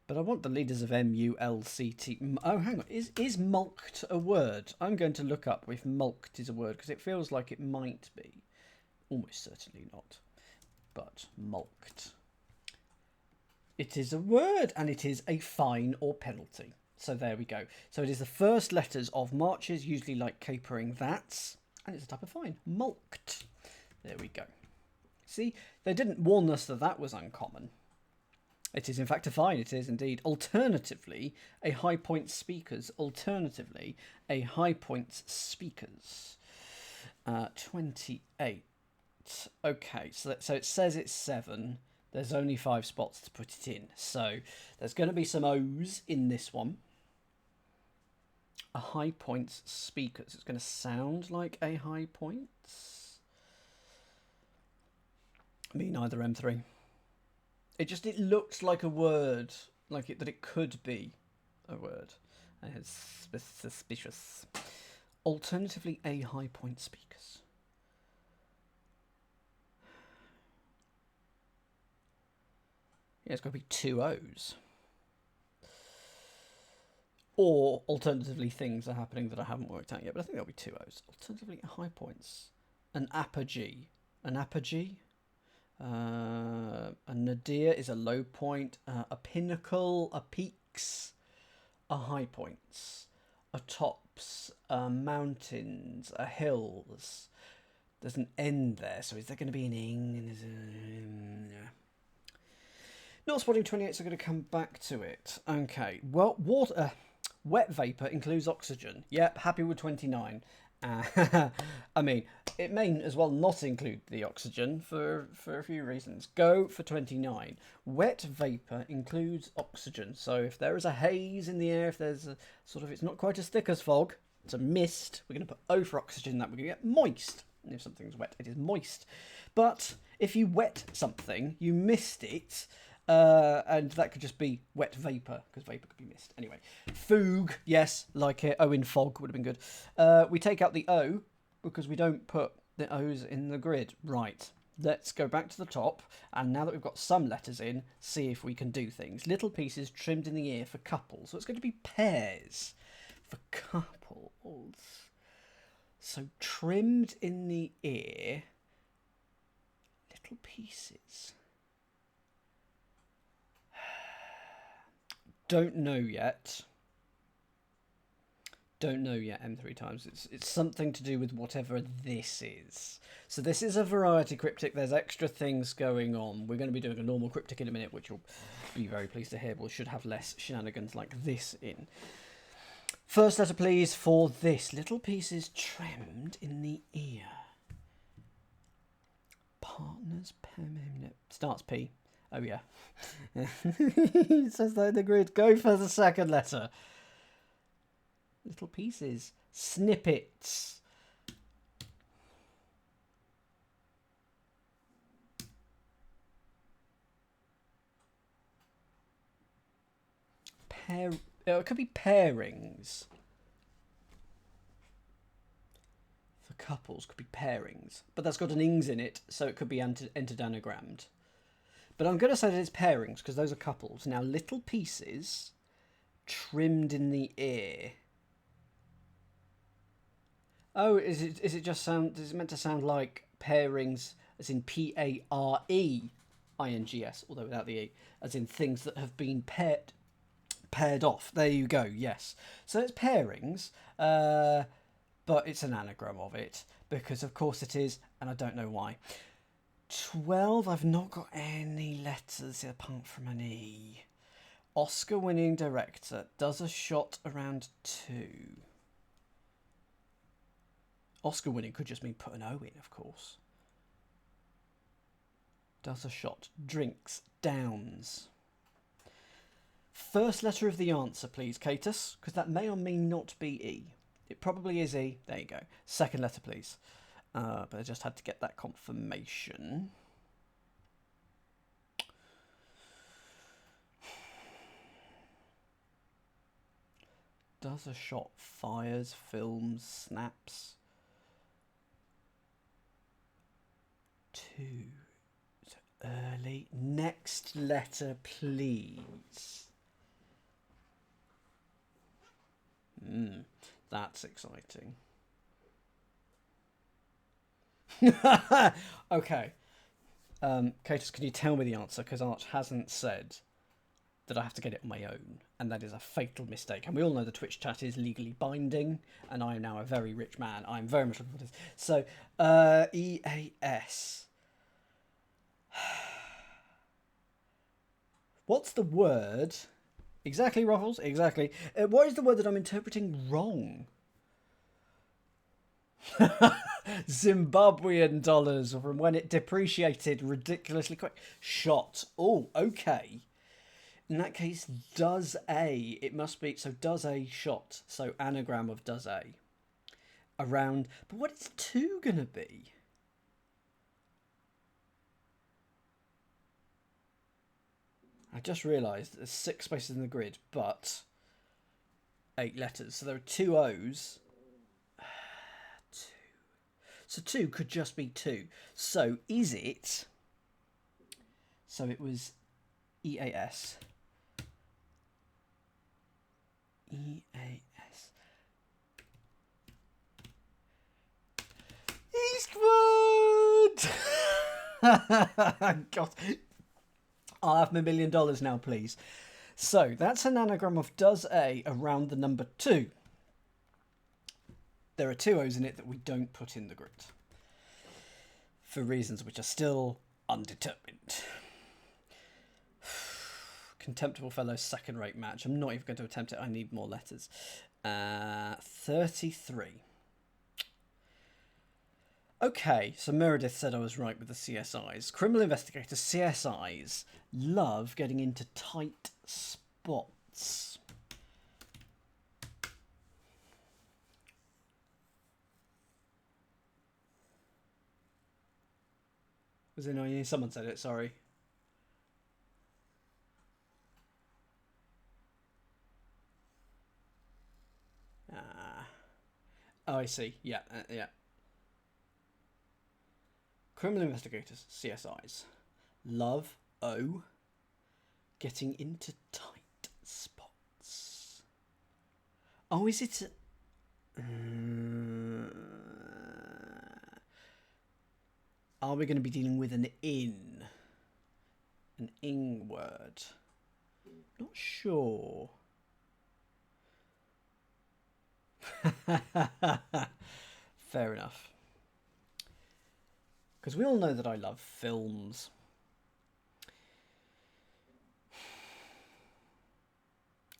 But I want the leaders of M-U-L-C-T. Oh, hang on. Is mulct a word? I'm going to look up if mulct is a word, because it feels like it might be. Almost certainly not. But mulct. It is a word, and it is a fine or penalty. So there we go. So it is the first letters of marches, usually like capering, that's, and it's a type of fine. Mulct. There we go. See, they didn't warn us that that was uncommon. It is in fact a fine, it is indeed. Alternatively, a high point speakers. Alternatively, a high point speakers. 28. Okay, so it says it's 7. There's only 5 spots to put it in. So there's going to be some O's in this one. A high point speakers. It's going to sound like a high point. Me neither, M3. It looks like a word, like that it could be a word. And it's suspicious. Alternatively, a high point speakers. Yeah, it's got to be 2 O's. Or alternatively, things are happening that I haven't worked out yet, but I think there'll be 2 O's. Alternatively, high points. An apogee. An apogee. A nadir is a low point, a pinnacle, a peaks, a high points, a tops, mountains, a hills. There's an end there, so is there going to be an ing? Not spotting 28, so I'm going to come back to it. Okay, well, wet vapour includes oxygen. Yep, happy with 29. I mean, it may as well not include the oxygen for a few reasons. Go for 29. Wet vapour includes oxygen. So if there is a haze in the air, if there's a sort of, it's not quite as thick as fog, it's a mist, we're going to put O for oxygen, that we're going to get moist. And if something's wet, it is moist. But if you wet something, you mist it, and that could just be wet vapour, because vapour could be mist. Anyway, foog, yes, like it. O in fog would have been good. We take out the O, because we don't put the O's in the grid. Right, let's go back to the top, and now that we've got some letters in, see if we can do things. Little pieces trimmed in the ear for couples. So it's going to be pairs for couples. So trimmed in the ear, little pieces. Don't know yet. Don't know yet, M3 times. It's something to do with whatever this is. So this is a variety cryptic. There's extra things going on. We're going to be doing a normal cryptic in a minute, which you'll be very pleased to hear. We should have less shenanigans like this in. First letter, please, for this. Little pieces trimmed in the ear. Partners, starts P. Oh, yeah. It says that in the grid. Go for the second letter. Little pieces. Snippets. It could be pairings. For couples, could be pairings. But that's got an ings in it, so it could be entered anagrammed. But I'm going to say that it's pairings, because those are couples. Now, little pieces trimmed in the ear. Oh, is it just sound? Is it meant to sound like pairings, as in P-A-R-E-I-N-G-S, although without the E, as in things that have been paired off? There you go. Yes. So it's pairings, but it's an anagram of it, because of course it is, and I don't know why. 12, I've not got any letters apart from an E. Oscar-winning director does a shot around 2. Oscar-winning could just mean put an O in, of course. Does a shot. Drinks. Downs. First letter of the answer, please, Catus, because that may or may not be E. It probably is E. There you go. Second letter, please. But I just had to get that confirmation. Does a shot, fires, films, snaps. 2. So early. Next letter, please. That's exciting. Okay. Catus, can you tell me the answer? Because Arch hasn't said that I have to get it on my own, and that is a fatal mistake. And we all know the Twitch chat is legally binding, and I am now a very rich man. I'm very much looking for this. So, EAS. What's the word? Exactly, Ruffles, exactly. What is the word that I'm interpreting wrong? Zimbabwean dollars from when it depreciated ridiculously quick. Shot. Oh, okay. In that case, does a. It must be. So does a shot. So anagram of does a. Around. But what is 2 going to be? I just realised there's 6 spaces in the grid, but 8 letters. So there are 2 O's. 2. So 2 could just be 2. So is it... So it was EAS. EAS. Eastwood! God. I'll have my $1 million now, please. So that's an anagram of does a around the number 2. There are 2 O's in it that we don't put in the grid for reasons which are still undetermined. Contemptible fellow, second-rate match. I'm not even going to attempt it. I need more letters. 33. Okay, so Meredith said I was right with the CSIs. Criminal investigators, CSIs, love getting into tight spots. Was it annoying? Someone said it, sorry. Oh, I see. Yeah, yeah. Criminal investigators, CSIs. Love, O, getting into tight spots. Oh, is it... Are we going to be dealing with an in? An ing word? Not sure. Fair enough. Because we all know that I love films.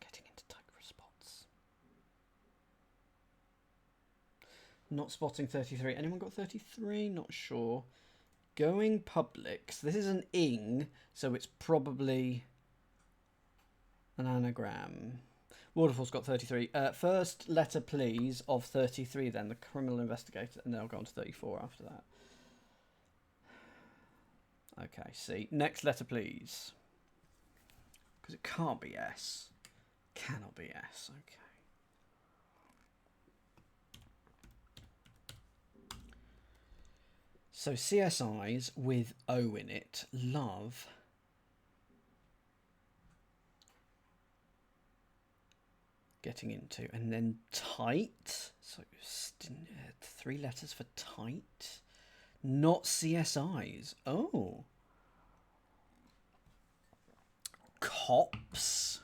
Getting into tight spots. Not spotting 33. Anyone got 33? Not sure. Going public. So this is an ing, so it's probably an anagram. Waterfall's got 33. First letter, please, of 33 then. The criminal investigator. And then I'll go on to 34 after that. Okay, see. Next letter, please. Because it can't be S. Cannot be S. Okay. So CSIs with O in it. Love. Getting into. And then tight. So 3 letters for tight. Not CSIs. Oh. Cops.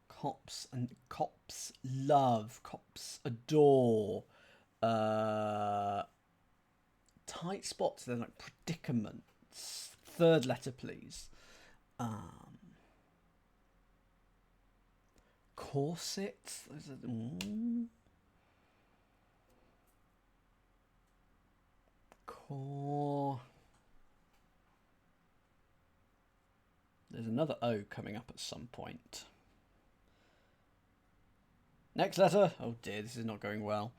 Cops and cops love. Cops adore. Tight spots. They're like predicaments. 3rd letter, please. Corsets. There's another O coming up at some point. Next letter. Oh dear, this is not going well.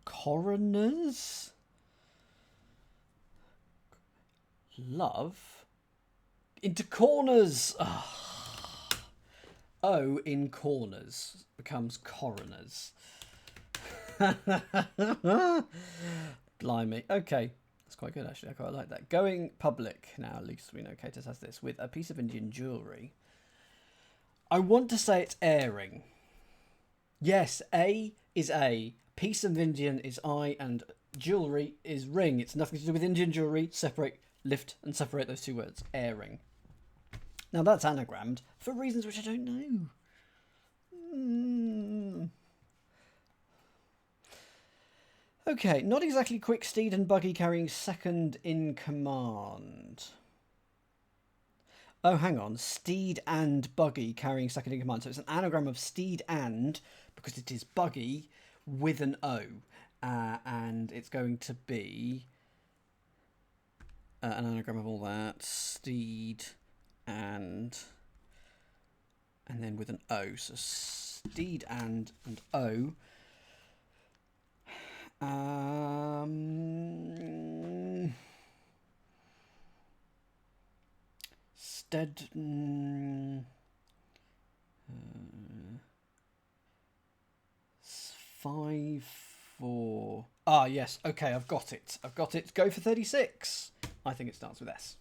Coroners. Love. Into corners. O in corners becomes coroners. Blimey. Okay. That's quite good, actually. I quite like that. Going public. Now, at least we know Katus has this. With a piece of Indian jewellery. I want to say it's airing. Yes, A is A. Piece of Indian is I, and jewellery is ring. It's nothing to do with Indian jewellery. Lift and separate those two words. Airing. Now, that's anagrammed for reasons which I don't know. Okay, not exactly quick steed and buggy carrying second in command. Oh, hang on. Steed and buggy carrying second in command. So it's an anagram of steed and, because it is buggy, with an O. And it's going to be an anagram of all that. Steed and then with an O. So steed and O. Stead. 5, 4. Ah, yes. Okay, I've got it. Go for 36. I think it starts with S.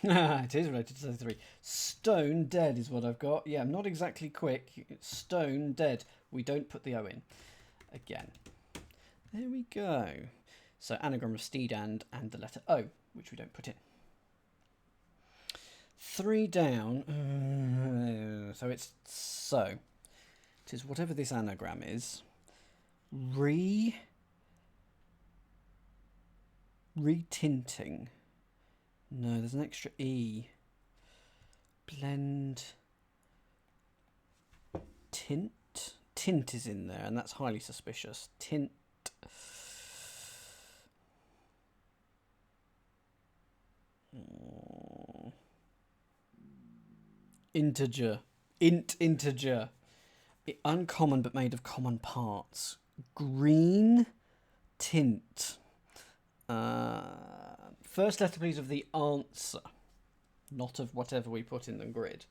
It is related to 33. Stone dead is what I've got. Yeah, I'm not exactly quick. Stone dead. We don't put the O in. Again. There we go. So anagram of steed and the letter O, which we don't put in. 3 down. So it's so. It is whatever this anagram is. Retinting. No, there's an extra E. Blend. Tint. Tint is in there, and that's highly suspicious. Tint. Integer. Integer. Uncommon but made of common parts. Green tint. First letter, please, of the answer. Not of whatever we put in the grid.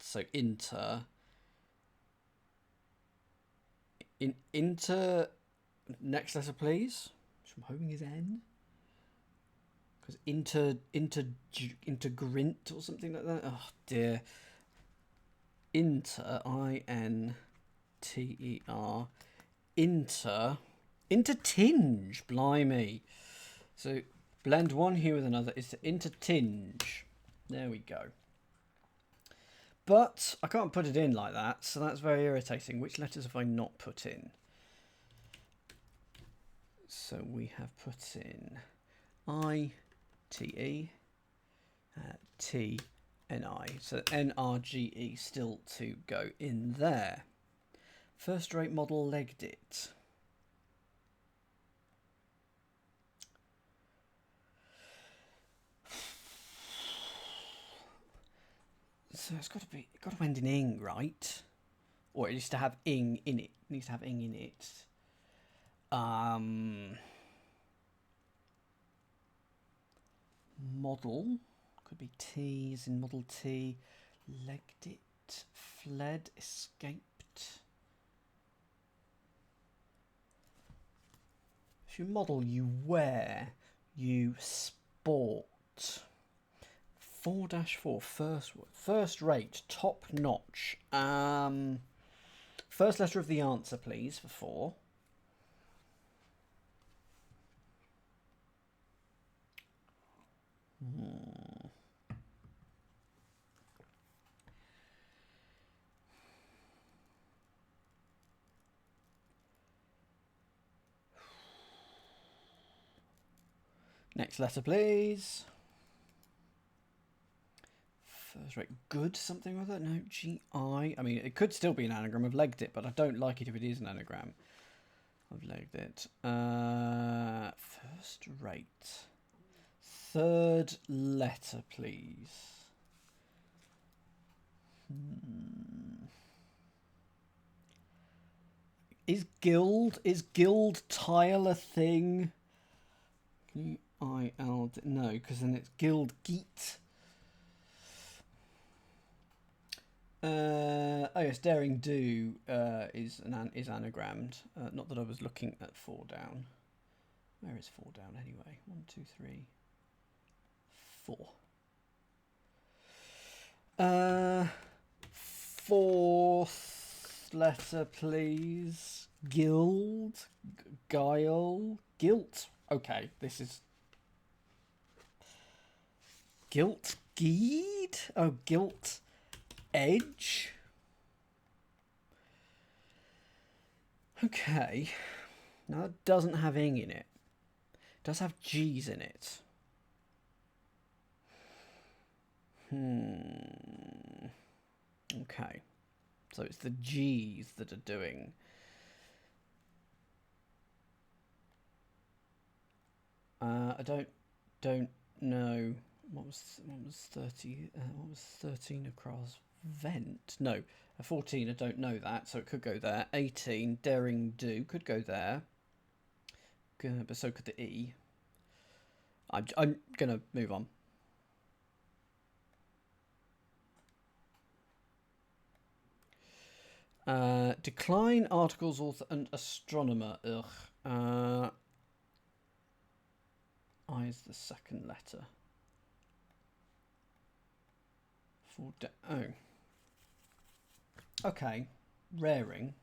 So inter. Inter. Next letter, please. Which I'm hoping is N. Because intergrint or something like that. Oh dear. INTER. Intertinge. Blimey. So blend one hue with another is to intertinge. There we go. But I can't put it in like that, so that's very irritating. Which letters have I not put in? So we have put in I, T-E, T-N-I. So N-R-G-E still to go in there. First rate model legged it. So it's got to end in ing, right? Or it needs to have ing in it. It needs to have ing in it. Model could be T as in Model T. Legged it, fled, escaped. If you model, you wear, you sport. 4-4, first rate, top notch. First letter of the answer, please, for 4. Next letter, please. First rate, good something or other? No, G-I. I mean, it could still be an anagram of legged it, but I don't like it if it is an anagram of legged it. First rate. Third letter, please. Is guild tile a thing? G-I-L-D. No, because then it's guild geet. Oh yes, daring do is anagrammed. Not that I was looking at 4 down. Where is 4 down anyway? 1, 2, 3, 4. Fourth letter, please. Guild, guile, guilt. Okay, this is guilt. Geed. Oh, guilt. Edge. Okay. Now that doesn't have ing in it. It does have G's in it. Okay. So it's the G's that are doing. I don't know. What was 30? What was 13 across? Vent? No, a 14. I don't know that, so it could go there. 18. Daring do could go there. But so could the E. I'm gonna move on. Decline articles, author, and astronomer. Ugh. I is the second letter. Oh. Okay. Raring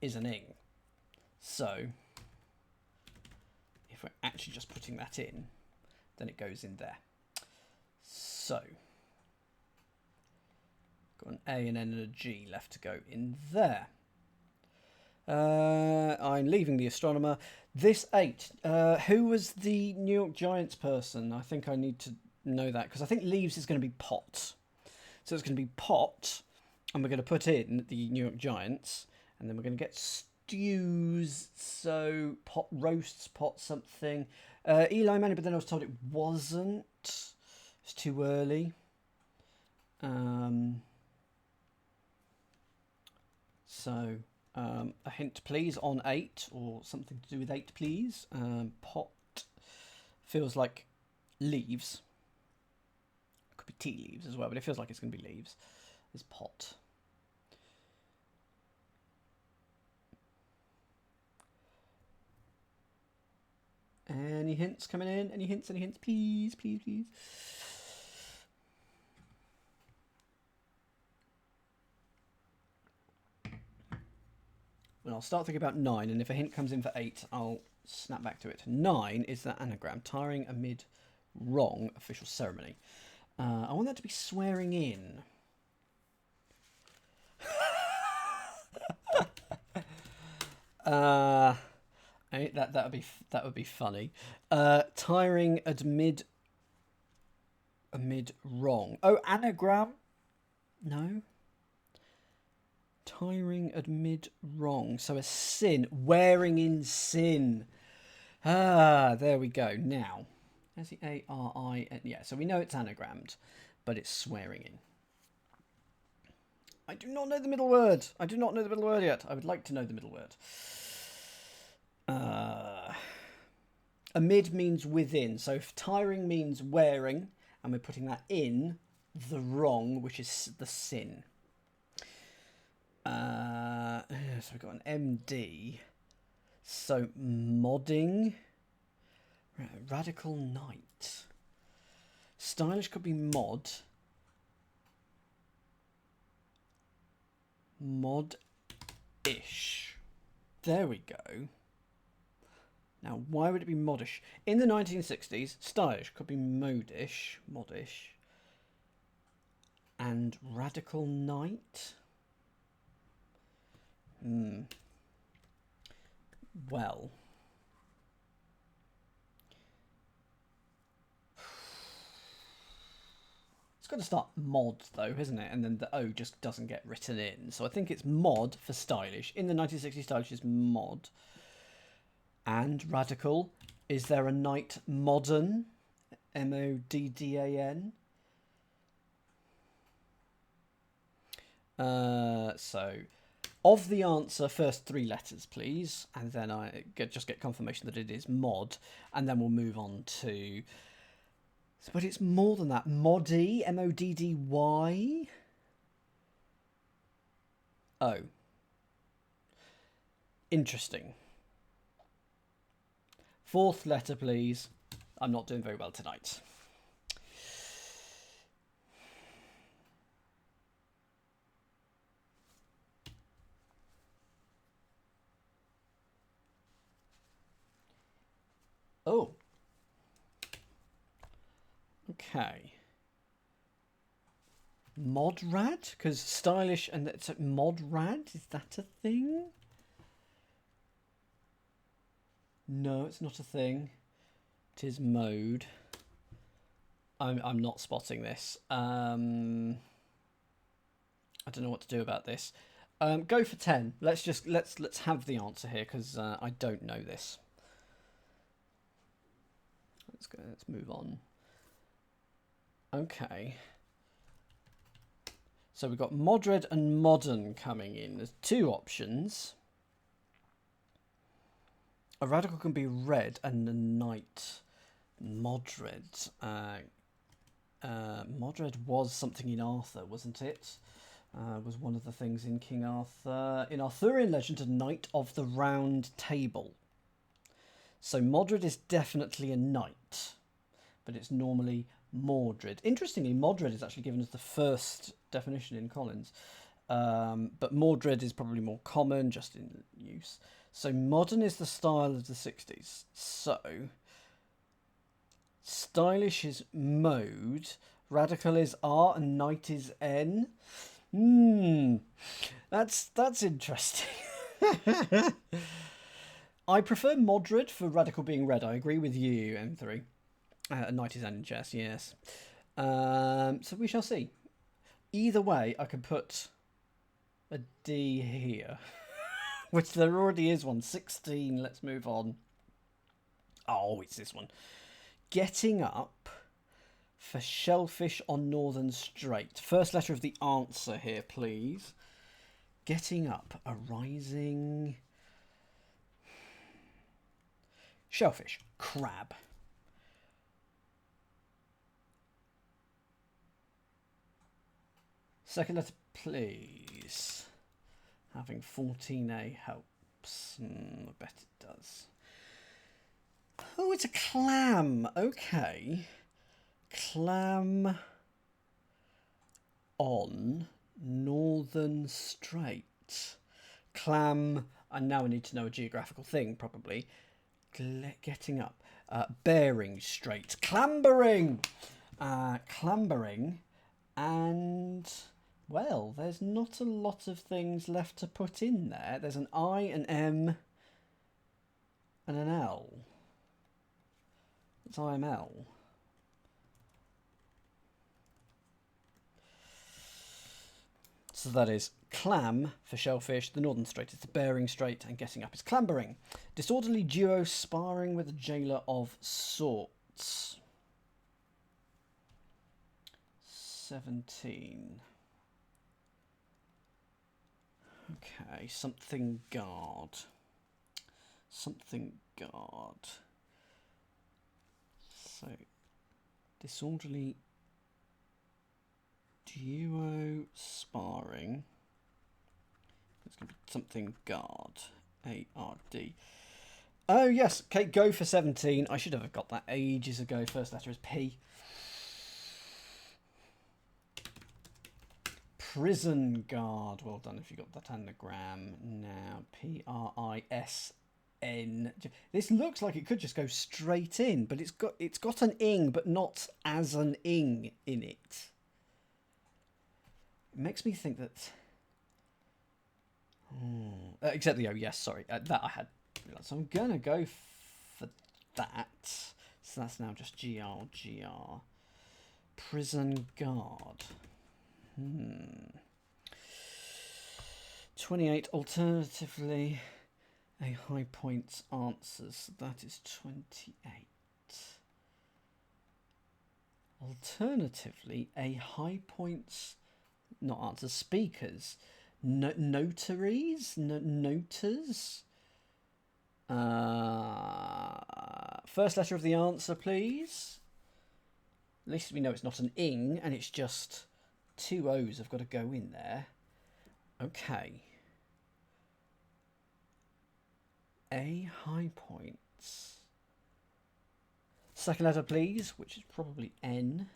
is an ing. So, if we're actually just putting that in, then it goes in there. So, got an A, an N, and a G left to go in there. I'm leaving the astronomer. This 8. Who was the New York Giants person? I think I need to know that, because I think leaves is going to be pot. So it's going to be pot, and we're going to put in the New York Giants, and then we're going to get stews. So pot roasts, pot something. Eli Manning, but then I was told it wasn't. It's too early. So a hint, please, on 8, or something to do with 8, please. Pot feels like leaves. Could be tea leaves as well, but it feels like it's going to be leaves. Is pot. Any hints coming in? Any hints? Any hints? Please, please, please. Well, I'll start thinking about 9, and if a hint comes in for 8, I'll snap back to it. 9 is that anagram, tiring amid wrong official ceremony. I want that to be swearing in. That would be funny. Tiring amid wrong. Oh, anagram. No. Tiring amid wrong. So a sin. Wearing in sin. Ah, there we go. Now, S-E-A-R-I-N. Yeah, so we know it's anagrammed, but it's swearing in. I do not know the middle word. I do not know the middle word yet. I would like to know the middle word. Amid means within. So if tiring means wearing, and we're putting that in the wrong, which is the sin. So we've got an MD. So modding. Radical night. Stylish could be mod. Mod-ish. There we go. Now, why would it be modish? In the 1960s, stylish could be modish, and radical night. Well, it's got to start mod though, isn't it? And then the O just doesn't get written in. So I think it's mod for stylish. In the 1960s, stylish is mod. And radical. Is there a night modern? M-O-D-D-A-N. So, of the answer, first 3 letters, please. And then I just get confirmation that it is mod. And then we'll move on to... But it's more than that. Moddy, M-O-D-D-Y. O. Interesting. Fourth letter, please. I'm not doing very well tonight. Oh. Okay. Modrad? Because stylish and it's Modrad? Is that a thing? No, it's not a thing. It is mode. I'm not spotting this. I don't know what to do about this. Go for 10. Let's have the answer here because I don't know this. Let's move on. Okay. So we've got Modred and Modern coming in. There's two options. A radical can be red and a knight. Modred. Modred was something in Arthur, wasn't it? Was one of the things in King Arthur. In Arthurian legend, a knight of the round table. So Modred is definitely a knight, but it's normally Mordred. Interestingly, Modred is actually given as the first definition in Collins, but Mordred is probably more common, just in use. So modern is the style of the 60s. So stylish is mode, radical is R, and knight is N. That's interesting. I prefer Modred for radical being red. I agree with you, M3. Knight is N in chess, yes. So we shall see. Either way, I could put a D here, which there already is one. 16, let's move on. Oh, it's this one. Getting up for shellfish on Northern Strait. First letter of the answer here, please. Getting up, arising. Shellfish, crab. Second letter, please. Having 14A helps. I bet it does. Oh, it's a clam. Okay. Clam on Northern Strait. Clam, and now I need to know a geographical thing, probably. Getting up. Bearing Strait. Clambering! Clambering. And, well, there's not a lot of things left to put in there. There's an I, an M, and an L. It's IML. So that is clam for shellfish, the Northern Strait is the Bearing Strait, and getting up is clambering. Disorderly duo sparring with a jailer of sorts. 17. Okay, something guard. Something guard. So, disorderly duo sparring. It's going to be something guard. A-R-D. Oh, yes. Okay, go for 17. I should have got that ages ago. First letter is P. Prison guard. Well done if you got that anagram. Now, P-R-I-S-N. This looks like it could just go straight in, but it's got an ing, but not as an ing in it. It makes me think that... except the O, yes, sorry. That I had. So I'm going to go for that. So that's now just GR. Prison guard. 28. Alternatively, a high points answers. So that is 28. Alternatively, a high points... Not answers, speakers. Notaries? Noters? First letter of the answer, please. At least we know it's not an ing, and it's just two O's have got to go in there. Okay. A high points. Second letter, please, which is probably N.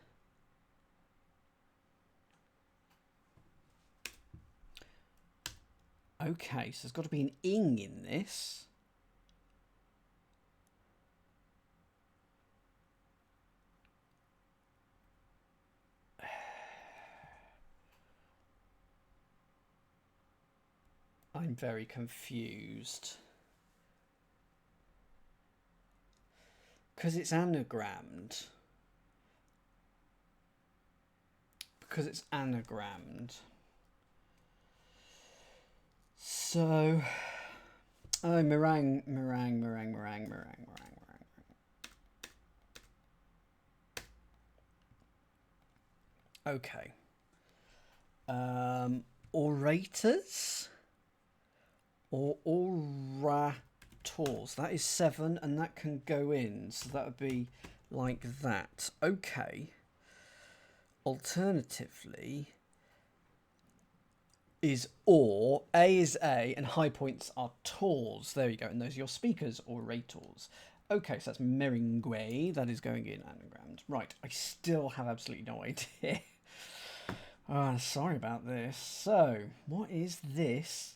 Okay, so there's got to be an ing in this. I'm very confused. Because it's anagrammed. So, oh, meringue. Okay. Orators or orators. That is 7, and that can go in. So that would be like that. Okay. Alternatively, is or. A is A, and high points are tors. There you go. And those are your speakers, orators. Okay, so that's meringue. That is going in anagrammed. Right, I still have absolutely no idea. Oh, sorry about this. So, what is this?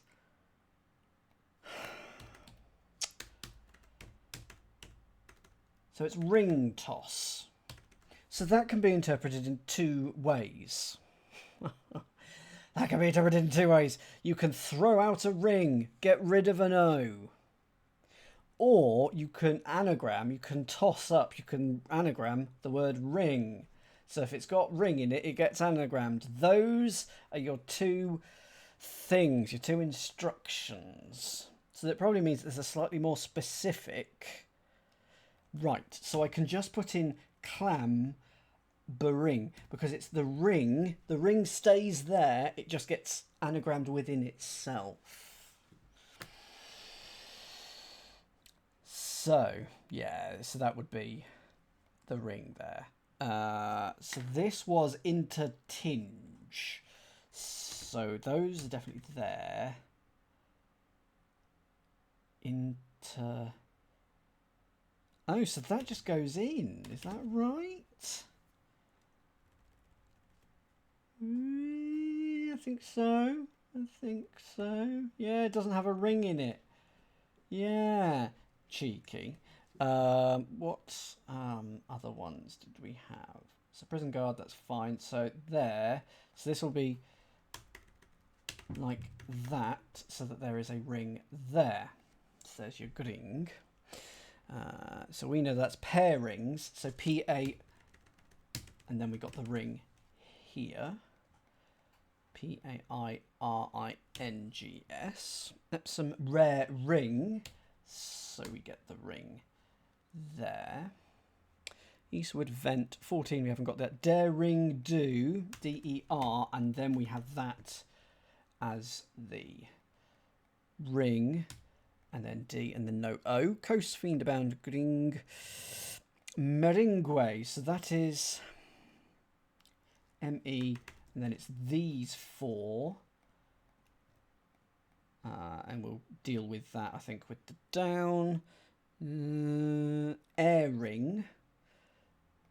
So it's ring toss. So that can be interpreted in 2 ways. That can be interpreted in 2 ways. You can throw out a ring, get rid of an O. Or you can anagram, you can toss up, you can anagram the word ring. So if it's got ring in it, it gets anagrammed. Those are your 2 things, your 2 instructions. So that probably means there's a slightly more specific. Right, so I can just put in clam bering because it's the ring stays there, it just gets anagrammed within itself. So yeah, so that would be the ring there. So this was intertinge, so those are definitely there. Oh, so that just goes in, is that right? I think so. Yeah, it doesn't have a ring in it. Yeah, cheeky. What other ones did we have? So prison guard, that's fine. So there. So this will be like that, so that there is a ring there. So there's your gring. So we know that's pairings. So PA, and then we got the ring here. PAIRINGS. Epsom rare ring. So we get the ring there. Eastward vent 14. We haven't got that. Daring do DER, and then we have that as the ring, and then D, and then no O. Coast fiend abound gring meringue. So that is ME. And then it's these 4. And we'll deal with that, I think, with the down. Airing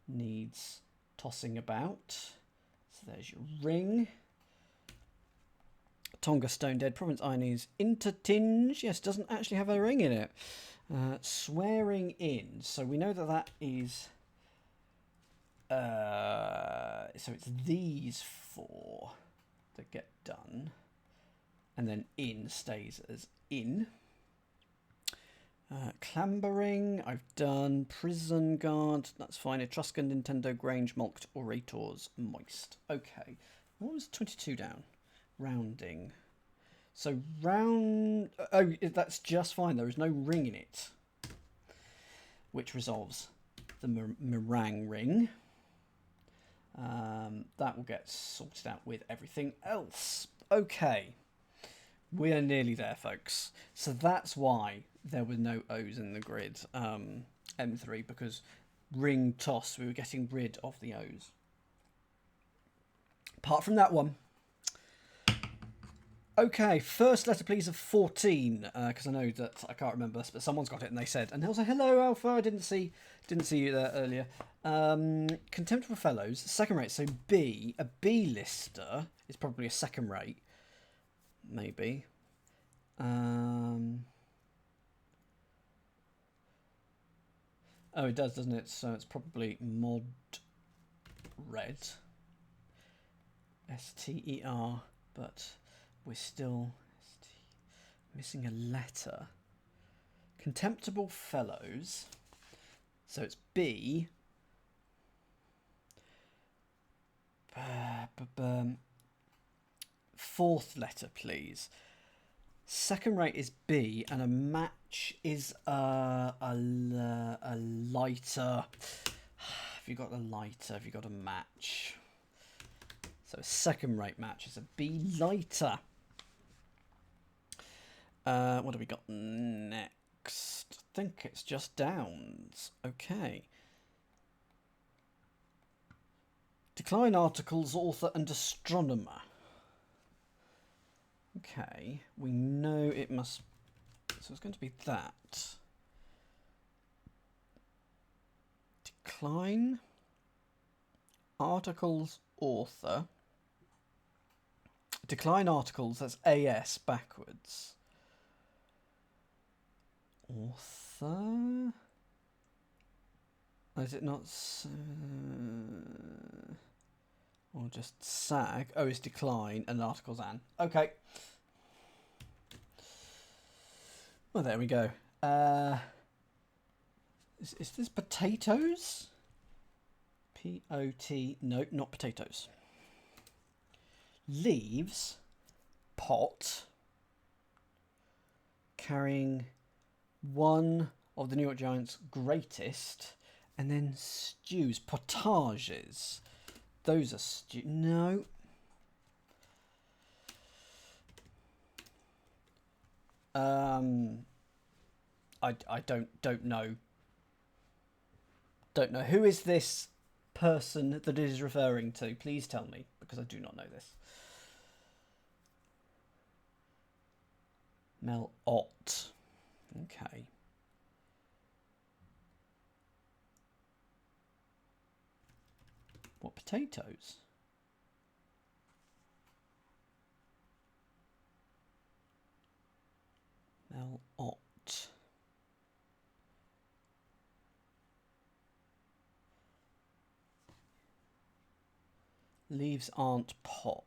needs tossing about. So there's your ring. Tonga Stone Dead Province Iones intertinge. Yes, doesn't actually have a ring in it. Swearing in. So we know that that is... so it's these 4 that get done, and then in stays as in. Clambering, I've done. Prison guard, that's fine. Etruscan, Nintendo, Grange, Mulct, Orators, Moist. Okay, what was 22 down? Rounding. So round... Oh, that's just fine. There is no ring in it, which resolves the meringue ring. That will get sorted out with everything else. Okay, we are nearly there, folks. So that's why there were no O's in the grid, M3, because ring toss, we were getting rid of the O's. Apart from that one. Okay, first letter please of 14, because I know that I can't remember this, but someone's got it and they said, and they was like, hello Alpha, I didn't see you there earlier. Contemptible fellows, second rate, so B, a B-lister is probably a second rate, maybe. Oh, it does, doesn't it? So it's probably mod red. STER, but we're still missing a letter. Contemptible fellows. So it's B. Fourth letter, please. Second rate is B, and a match is a lighter. Have you got a lighter? Have you got a match? So a second rate match is a B lighter. What have we got next? I think it's just downs. Okay. Decline articles, author and astronomer. Okay, we know it must... So it's going to be that. Decline articles, author. Decline articles, that's AS backwards. Author? Is it not... or just SAG? Oh, it's decline and articles an. Okay. Well, there we go. Is this potatoes? P-O-T... No, not potatoes. Leaves, pot, carrying one of the New York Giants' greatest, and then stews, potages. Those are stew. No. I don't know. Don't know. Who is this person that it is referring to? Please tell me, because I do not know this. Mel-ot. Okay. What potatoes? Mel-ot. Leaves aren't pot.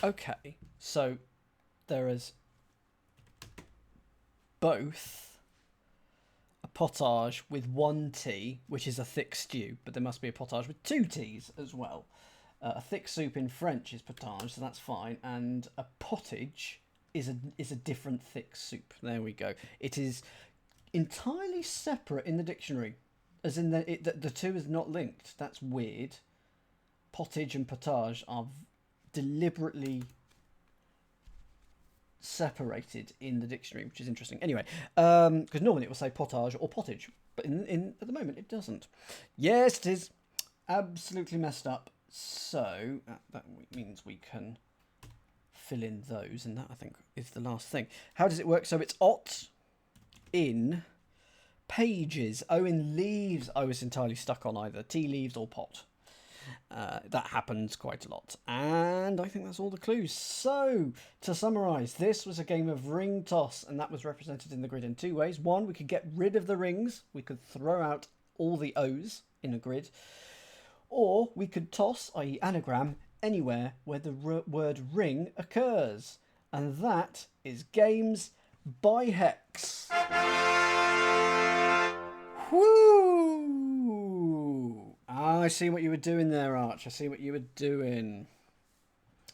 Okay, so there is both a potage with one tea, which is a thick stew, but there must be a potage with two teas as well. A thick soup in French is potage, so that's fine, and a pottage is a different thick soup. There we go. It is entirely separate in the dictionary, as in the two is not linked. That's weird. Pottage and potage are deliberately separated in the dictionary, which is interesting. Anyway, because normally it will say potage or pottage, but at the moment it doesn't. Yes, it is absolutely messed up. So that means we can fill in those, and that I think is the last thing. How does it work? So it's ot in pages. Oh, in leaves. I was entirely stuck on either tea leaves or pot. That happens quite a lot. And I think that's all the clues. So, to summarise, this was a game of ring toss, and that was represented in the grid in two ways. One, we could get rid of the rings. We could throw out all the O's in a grid. Or we could toss, i.e. anagram, anywhere where the word ring occurs. And that is Games by Hex. Woo! I see what you were doing there, Arch. I see what you were doing.